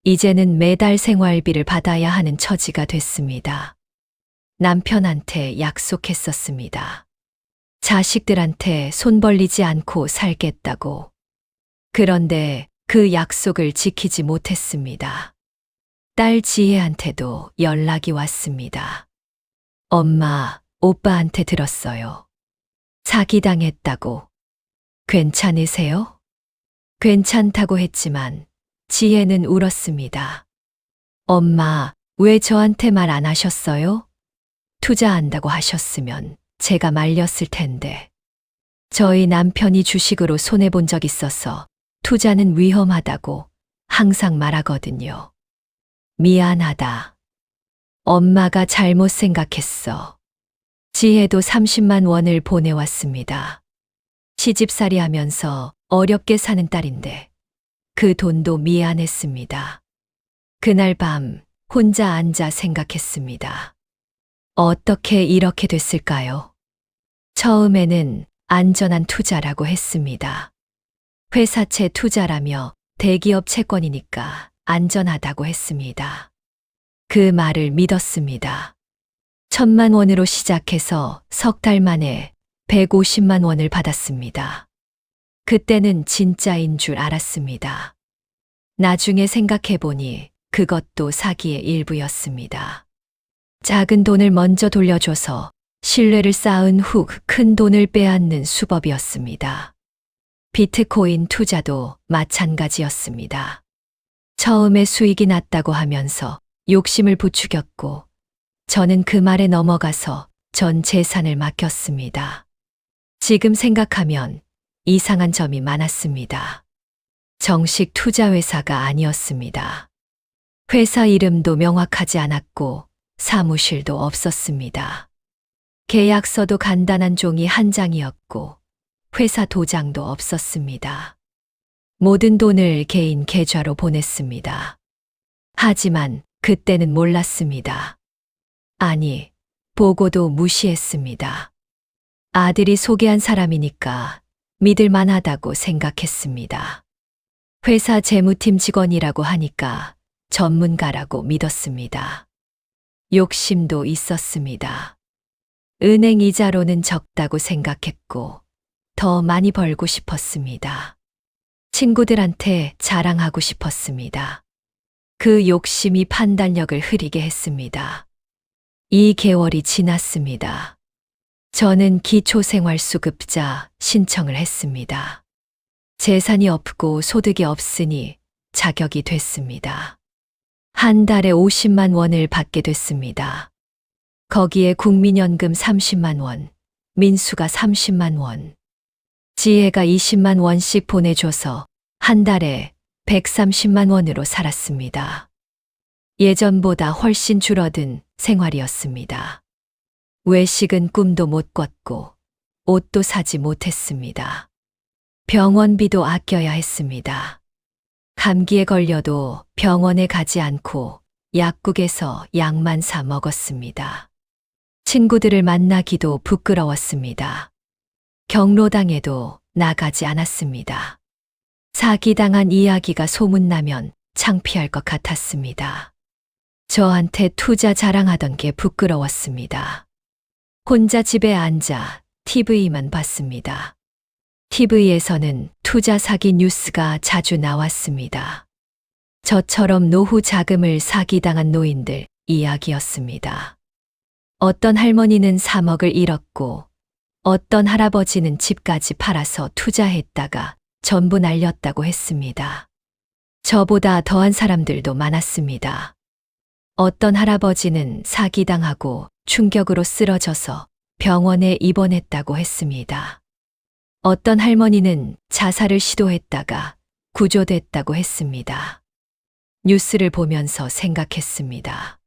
이제는 매달 생활비를 받아야 하는 처지가 됐습니다. 남편한테 약속했었습니다. 자식들한테 손 벌리지 않고 살겠다고. 그런데 그 약속을 지키지 못했습니다. 딸 지혜한테도 연락이 왔습니다. 엄마, 오빠한테 들었어요. 사기당했다고. 괜찮으세요? 괜찮다고 했지만 지혜는 울었습니다. 엄마, 왜 저한테 말 안 하셨어요? 투자한다고 하셨으면 제가 말렸을 텐데. 저희 남편이 주식으로 손해본 적 있어서 투자는 위험하다고 항상 말하거든요. 미안하다. 엄마가 잘못 생각했어. 지혜도 30만 원을 보내왔습니다. 시집살이 하면서 어렵게 사는 딸인데 그 돈도 미안했습니다. 그날 밤 혼자 앉아 생각했습니다. 어떻게 이렇게 됐을까요? 처음에는 안전한 투자라고 했습니다. 회사채 투자라며 대기업 채권이니까 안전하다고 했습니다. 그 말을 믿었습니다. 1,000만 원으로 시작해서 석 달 만에 150만 원을 받았습니다. 그때는 진짜인 줄 알았습니다. 나중에 생각해보니 그것도 사기의 일부였습니다. 작은 돈을 먼저 돌려줘서 신뢰를 쌓은 후 큰 돈을 빼앗는 수법이었습니다. 비트코인 투자도 마찬가지였습니다. 처음에 수익이 났다고 하면서 욕심을 부추겼고 저는 그 말에 넘어가서 전 재산을 맡겼습니다. 지금 생각하면 이상한 점이 많았습니다. 정식 투자회사가 아니었습니다. 회사 이름도 명확하지 않았고 사무실도 없었습니다. 계약서도 간단한 종이 한 장이었고 회사 도장도 없었습니다. 모든 돈을 개인 계좌로 보냈습니다. 하지만 그때는 몰랐습니다. 아니, 보고도 무시했습니다. 아들이 소개한 사람이니까 믿을 만하다고 생각했습니다. 회사 재무팀 직원이라고 하니까 전문가라고 믿었습니다. 욕심도 있었습니다. 은행 이자로는 적다고 생각했고 더 많이 벌고 싶었습니다. 친구들한테 자랑하고 싶었습니다. 그 욕심이 판단력을 흐리게 했습니다. 2개월이 지났습니다. 저는 기초생활수급자 신청을 했습니다. 재산이 없고 소득이 없으니 자격이 됐습니다. 한 달에 50만 원을 받게 됐습니다. 거기에 국민연금 30만 원, 민수가 30만 원, 지혜가 20만 원씩 보내줘서 한 달에 130만 원으로 살았습니다. 예전보다 훨씬 줄어든 생활이었습니다. 외식은 꿈도 못 꿨고 옷도 사지 못했습니다. 병원비도 아껴야 했습니다. 감기에 걸려도 병원에 가지 않고 약국에서 약만 사 먹었습니다. 친구들을 만나기도 부끄러웠습니다. 경로당에도 나가지 않았습니다. 사기당한 이야기가 소문나면 창피할 것 같았습니다. 저한테 투자 자랑하던 게 부끄러웠습니다. 혼자 집에 앉아 TV만 봤습니다. TV에서는 투자 사기 뉴스가 자주 나왔습니다. 저처럼 노후 자금을 사기당한 노인들 이야기였습니다. 어떤 할머니는 3억을 잃었고 어떤 할아버지는 집까지 팔아서 투자했다가 전부 날렸다고 했습니다. 저보다 더한 사람들도 많았습니다. 어떤 할아버지는 사기당하고 충격으로 쓰러져서 병원에 입원했다고 했습니다. 어떤 할머니는 자살을 시도했다가 구조됐다고 했습니다. 뉴스를 보면서 생각했습니다.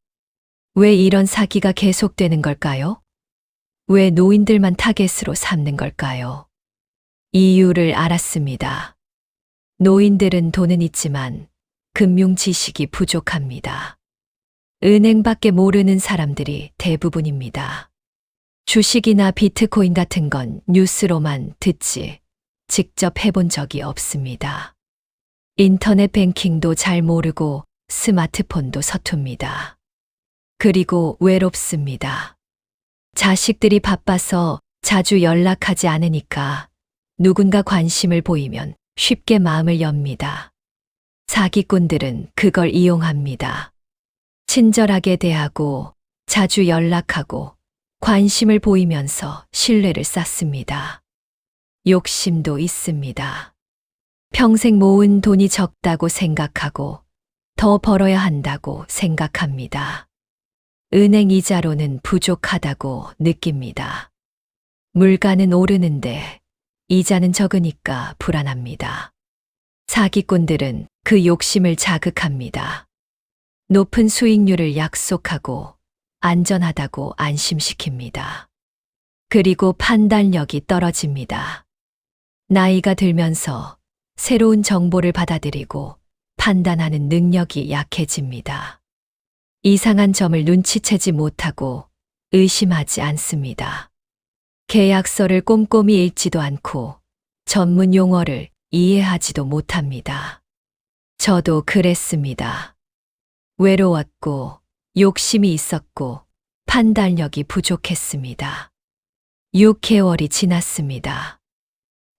왜 이런 사기가 계속되는 걸까요? 왜 노인들만 타겟으로 삼는 걸까요? 이유를 알았습니다. 노인들은 돈은 있지만 금융 지식이 부족합니다. 은행밖에 모르는 사람들이 대부분입니다. 주식이나 비트코인 같은 건 뉴스로만 듣지 직접 해본 적이 없습니다. 인터넷 뱅킹도 잘 모르고 스마트폰도 서툽니다. 그리고 외롭습니다. 자식들이 바빠서 자주 연락하지 않으니까 누군가 관심을 보이면 쉽게 마음을 엽니다. 사기꾼들은 그걸 이용합니다. 친절하게 대하고 자주 연락하고 관심을 보이면서 신뢰를 쌓습니다. 욕심도 있습니다. 평생 모은 돈이 적다고 생각하고 더 벌어야 한다고 생각합니다. 은행 이자로는 부족하다고 느낍니다. 물가는 오르는데 이자는 적으니까 불안합니다. 사기꾼들은 그 욕심을 자극합니다. 높은 수익률을 약속하고 안전하다고 안심시킵니다. 그리고 판단력이 떨어집니다. 나이가 들면서 새로운 정보를 받아들이고 판단하는 능력이 약해집니다. 이상한 점을 눈치채지 못하고 의심하지 않습니다. 계약서를 꼼꼼히 읽지도 않고 전문 용어를 이해하지도 못합니다. 저도 그랬습니다. 외로웠고 욕심이 있었고 판단력이 부족했습니다. 6개월이 지났습니다.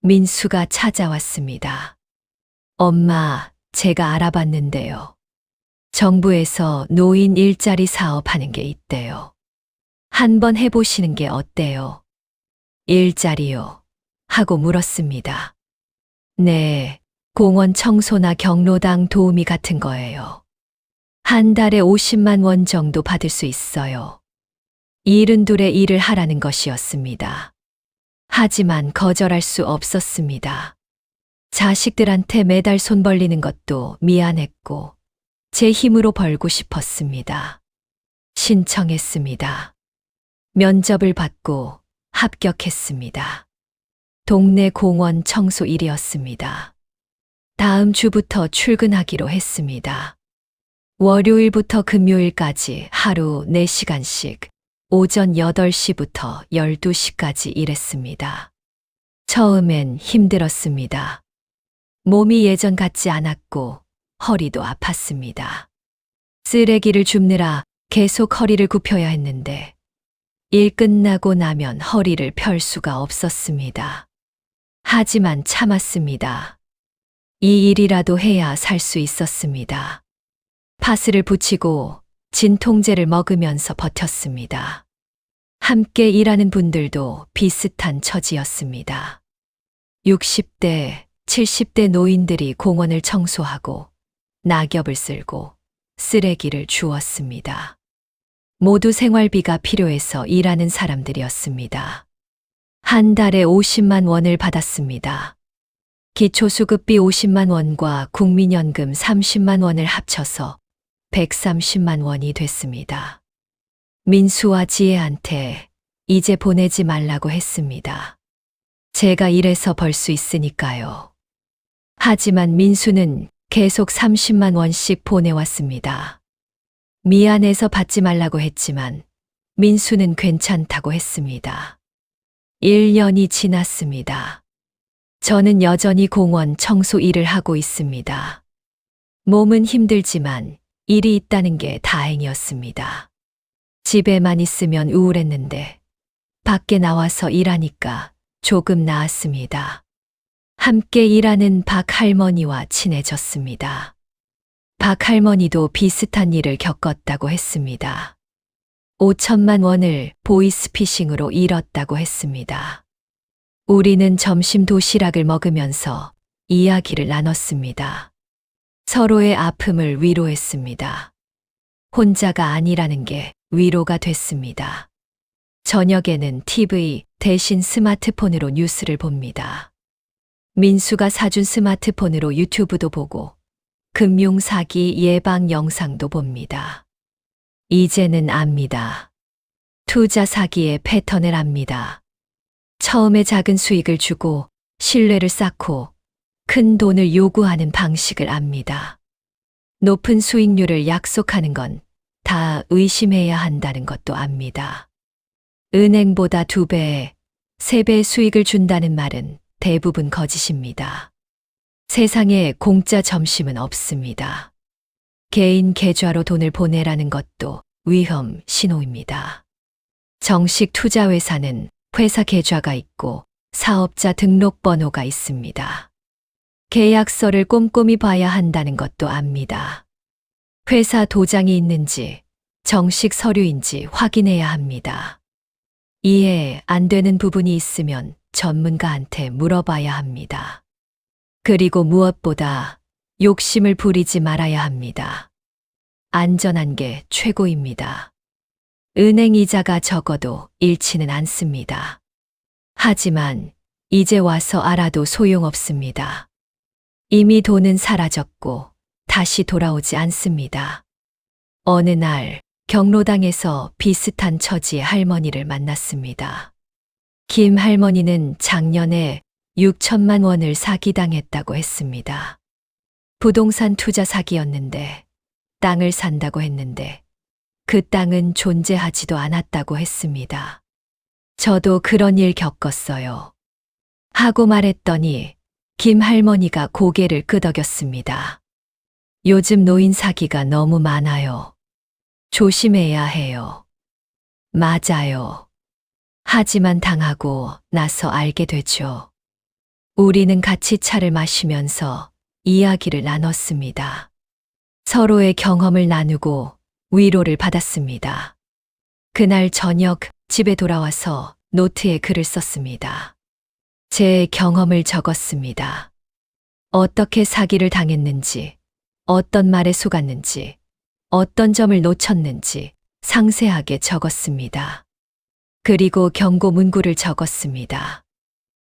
민수가 찾아왔습니다. 엄마, 제가 알아봤는데요. 정부에서 노인 일자리 사업 하는 게 있대요. 한번 해보시는 게 어때요? 일자리요? 하고 물었습니다. 네, 공원 청소나 경로당 도우미 같은 거예요. 한 달에 50만 원 정도 받을 수 있어요. 72의 일을 하라는 것이었습니다. 하지만 거절할 수 없었습니다. 자식들한테 매달 손 벌리는 것도 미안했고 제 힘으로 벌고 싶었습니다. 신청했습니다. 면접을 받고 합격했습니다. 동네 공원 청소 일이었습니다. 다음 주부터 출근하기로 했습니다. 월요일부터 금요일까지 하루 4시간씩 오전 8시부터 12시까지 일했습니다. 처음엔 힘들었습니다. 몸이 예전 같지 않았고 허리도 아팠습니다. 쓰레기를 줍느라 계속 허리를 굽혀야 했는데 일 끝나고 나면 허리를 펼 수가 없었습니다. 하지만 참았습니다. 이 일이라도 해야 살 수 있었습니다. 파스를 붙이고 진통제를 먹으면서 버텼습니다. 함께 일하는 분들도 비슷한 처지였습니다. 60대, 70대 노인들이 공원을 청소하고 낙엽을 쓸고 쓰레기를 주웠습니다. 모두 생활비가 필요해서 일하는 사람들이었습니다. 한 달에 50만 원을 받았습니다. 기초수급비 50만 원과 국민연금 30만 원을 합쳐서 130만 원이 됐습니다. 민수와 지혜한테 이제 보내지 말라고 했습니다. 제가 일해서 벌 수 있으니까요. 하지만 민수는 계속 30만 원씩 보내왔습니다. 미안해서 받지 말라고 했지만 민수는 괜찮다고 했습니다. 1년이 지났습니다. 저는 여전히 공원 청소 일을 하고 있습니다. 몸은 힘들지만 일이 있다는 게 다행이었습니다. 집에만 있으면 우울했는데 밖에 나와서 일하니까 조금 나았습니다. 함께 일하는 박 할머니와 친해졌습니다. 박 할머니도 비슷한 일을 겪었다고 했습니다. 5천만 원을 보이스피싱으로 잃었다고 했습니다. 우리는 점심 도시락을 먹으면서 이야기를 나눴습니다. 서로의 아픔을 위로했습니다. 혼자가 아니라는 게 위로가 됐습니다. 저녁에는 TV 대신 스마트폰으로 뉴스를 봅니다. 민수가 사준 스마트폰으로 유튜브도 보고 금융사기 예방 영상도 봅니다. 이제는 압니다. 투자 사기의 패턴을 압니다. 처음에 작은 수익을 주고 신뢰를 쌓고 큰 돈을 요구하는 방식을 압니다. 높은 수익률을 약속하는 건 다 의심해야 한다는 것도 압니다. 은행보다 2배, 3배의 수익을 준다는 말은 대부분 거짓입니다. 세상에 공짜 점심은 없습니다. 개인 계좌로 돈을 보내라는 것도 위험 신호입니다. 정식 투자회사는 회사 계좌가 있고 사업자 등록번호가 있습니다. 계약서를 꼼꼼히 봐야 한다는 것도 압니다. 회사 도장이 있는지 정식 서류인지 확인해야 합니다. 이해 안 되는 부분이 있으면 전문가한테 물어봐야 합니다. 그리고 무엇보다 욕심을 부리지 말아야 합니다. 안전한 게 최고입니다. 은행 이자가 적어도 잃지는 않습니다. 하지만 이제 와서 알아도 소용없습니다. 이미 돈은 사라졌고 다시 돌아오지 않습니다. 어느 날 경로당에서 비슷한 처지의 할머니를 만났습니다. 김 할머니는 작년에 6천만 원을 사기당했다고 했습니다. 부동산 투자 사기였는데 땅을 산다고 했는데 그 땅은 존재하지도 않았다고 했습니다. 저도 그런 일 겪었어요. 하고 말했더니 김 할머니가 고개를 끄덕였습니다. 요즘 노인 사기가 너무 많아요. 조심해야 해요. 맞아요. 하지만 당하고 나서 알게 되죠. 우리는 같이 차를 마시면서 이야기를 나눴습니다. 서로의 경험을 나누고 위로를 받았습니다. 그날 저녁 집에 돌아와서 노트에 글을 썼습니다. 제 경험을 적었습니다. 어떻게 사기를 당했는지, 어떤 말에 속았는지, 어떤 점을 놓쳤는지 상세하게 적었습니다. 그리고 경고 문구를 적었습니다.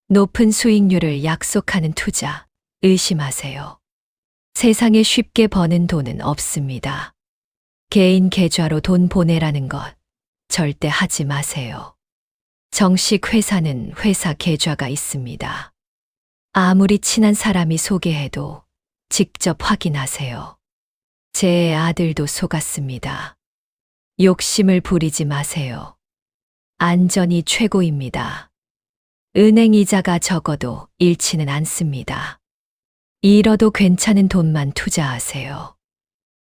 높은 수익률을 약속하는 투자, 의심하세요. 세상에 쉽게 버는 돈은 없습니다. 개인 계좌로 돈 보내라는 것 절대 하지 마세요. 정식 회사는 회사 계좌가 있습니다. 아무리 친한 사람이 소개해도 직접 확인하세요. 제 아들도 속았습니다. 욕심을 부리지 마세요. 안전이 최고입니다. 은행 이자가 적어도 잃지는 않습니다. 잃어도 괜찮은 돈만 투자하세요.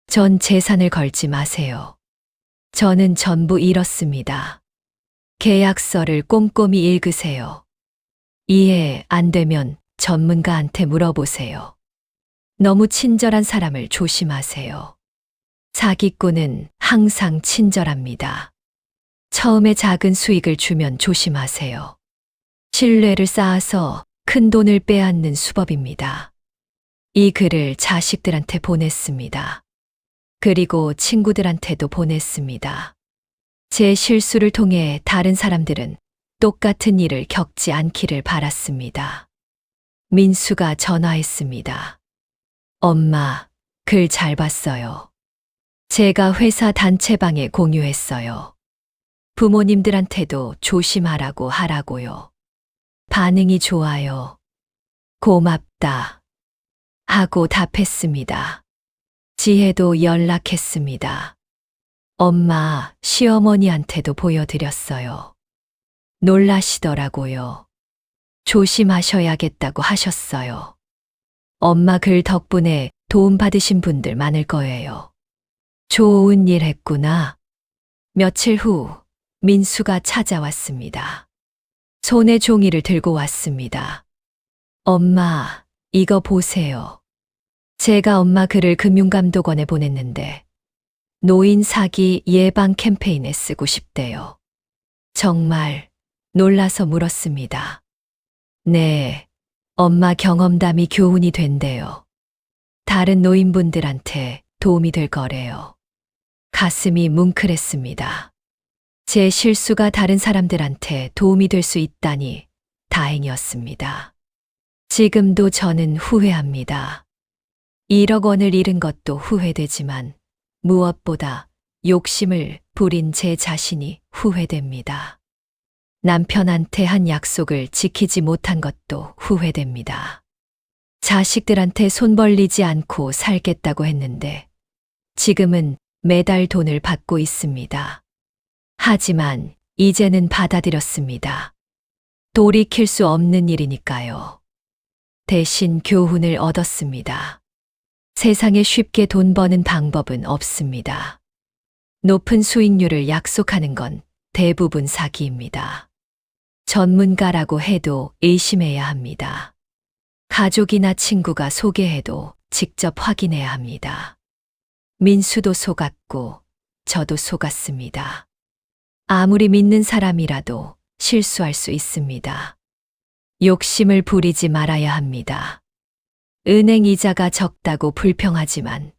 전 재산을 걸지 마세요. 저는 전부 잃었습니다. 계약서를 꼼꼼히 읽으세요. 이해 안 되면 전문가한테 물어보세요. 너무 친절한 사람을 조심하세요. 사기꾼은 항상 친절합니다. 처음에 작은 수익을 주면 조심하세요. 신뢰를 쌓아서 큰 돈을 빼앗는 수법입니다. 이 글을 자식들한테 보냈습니다. 그리고 친구들한테도 보냈습니다. 제 실수를 통해 다른 사람들은 똑같은 일을 겪지 않기를 바랐습니다. 민수가 전화했습니다. 엄마, 글 잘 봤어요. 제가 회사 단체방에 공유했어요. 부모님들한테도 조심하라고 하라고요. 반응이 좋아요. 고맙다. 하고 답했습니다. 지혜도 연락했습니다. 엄마, 시어머니한테도 보여드렸어요. 놀라시더라고요. 조심하셔야겠다고 하셨어요. 엄마 글 덕분에 도움받으신 분들 많을 거예요. 좋은 일 했구나. 며칠 후 민수가 찾아왔습니다. 손에 종이를 들고 왔습니다. 엄마, 이거 보세요. 제가 엄마 글을 금융감독원에 보냈는데 노인 사기 예방 캠페인에 쓰고 싶대요. 정말 놀라서 물었습니다. 네, 엄마 경험담이 교훈이 된대요. 다른 노인분들한테 도움이 될 거래요. 가슴이 뭉클했습니다. 제 실수가 다른 사람들한테 도움이 될 수 있다니 다행이었습니다. 지금도 저는 후회합니다. 1억 원을 잃은 것도 후회되지만 무엇보다 욕심을 부린 제 자신이 후회됩니다. 남편한테 한 약속을 지키지 못한 것도 후회됩니다. 자식들한테 손 벌리지 않고 살겠다고 했는데 지금은 매달 돈을 받고 있습니다. 하지만 이제는 받아들였습니다. 돌이킬 수 없는 일이니까요. 대신 교훈을 얻었습니다. 세상에 쉽게 돈 버는 방법은 없습니다. 높은 수익률을 약속하는 건 대부분 사기입니다. 전문가라고 해도 의심해야 합니다. 가족이나 친구가 소개해도 직접 확인해야 합니다. 민수도 속았고 저도 속았습니다. 아무리 믿는 사람이라도 실수할 수 있습니다. 욕심을 부리지 말아야 합니다. 은행 이자가 적다고 불평하지만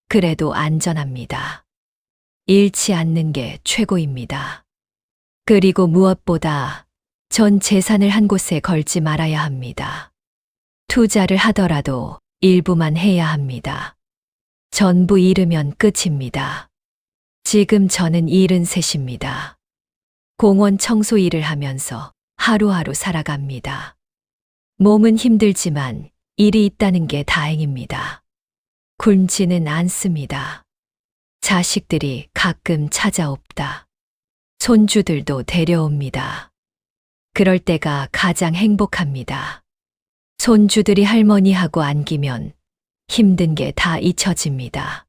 그래도 안전합니다. 잃지 않는 게 최고입니다. 그리고 무엇보다 전 재산을 한 곳에 걸지 말아야 합니다. 투자를 하더라도 일부만 해야 합니다. 전부 잃으면 끝입니다. 지금 저는 73입니다. 공원 청소 일을 하면서 하루하루 살아갑니다. 몸은 힘들지만 일이 있다는 게 다행입니다. 굶지는 않습니다. 자식들이 가끔 찾아옵다. 손주들도 데려옵니다. 그럴 때가 가장 행복합니다. 손주들이 할머니하고 안기면 힘든 게 다 잊혀집니다.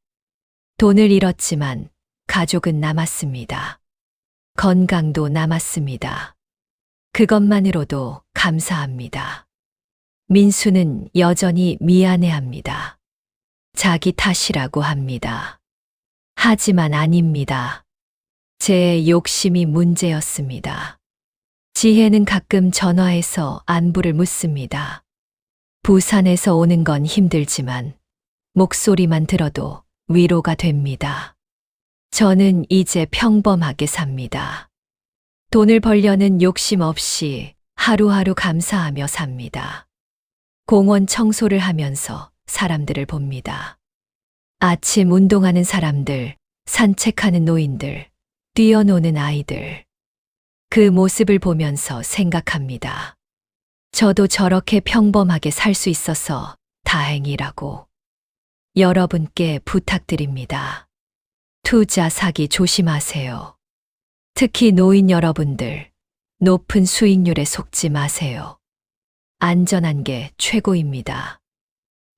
돈을 잃었지만 가족은 남았습니다. 건강도 남았습니다. 그것만으로도 감사합니다. 민수는 여전히 미안해합니다. 자기 탓이라고 합니다. 하지만 아닙니다. 제 욕심이 문제였습니다. 지혜는 가끔 전화해서 안부를 묻습니다. 부산에서 오는 건 힘들지만 목소리만 들어도 위로가 됩니다. 저는 이제 평범하게 삽니다. 돈을 벌려는 욕심 없이 하루하루 감사하며 삽니다. 공원 청소를 하면서 사람들을 봅니다. 아침 운동하는 사람들, 산책하는 노인들, 뛰어노는 아이들. 그 모습을 보면서 생각합니다. 저도 저렇게 평범하게 살 수 있어서 다행이라고. 여러분께 부탁드립니다. 투자 사기 조심하세요. 특히 노인 여러분들, 높은 수익률에 속지 마세요. 안전한 게 최고입니다.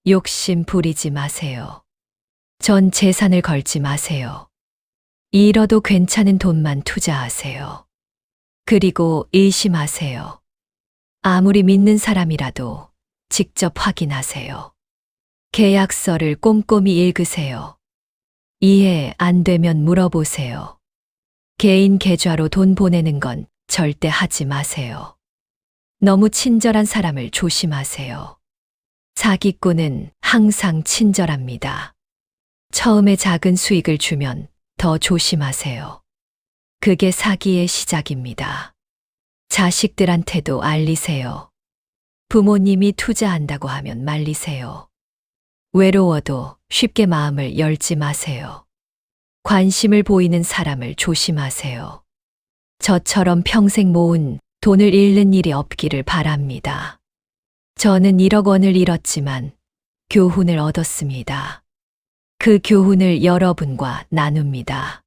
욕심 부리지 마세요. 전 재산을 걸지 마세요. 잃어도 괜찮은 돈만 투자하세요. 그리고 의심하세요. 아무리 믿는 사람이라도 직접 확인하세요. 계약서를 꼼꼼히 읽으세요. 이해 안 되면 물어보세요. 개인 계좌로 돈 보내는 건 절대 하지 마세요. 너무 친절한 사람을 조심하세요. 사기꾼은 항상 친절합니다. 처음에 작은 수익을 주면 더 조심하세요. 그게 사기의 시작입니다. 자식들한테도 알리세요. 부모님이 투자한다고 하면 말리세요. 외로워도 쉽게 마음을 열지 마세요. 관심을 보이는 사람을 조심하세요. 저처럼 평생 모은 돈을 잃는 일이 없기를 바랍니다. 저는 1억 원을 잃었지만 교훈을 얻었습니다. 그 교훈을 여러분과 나눕니다.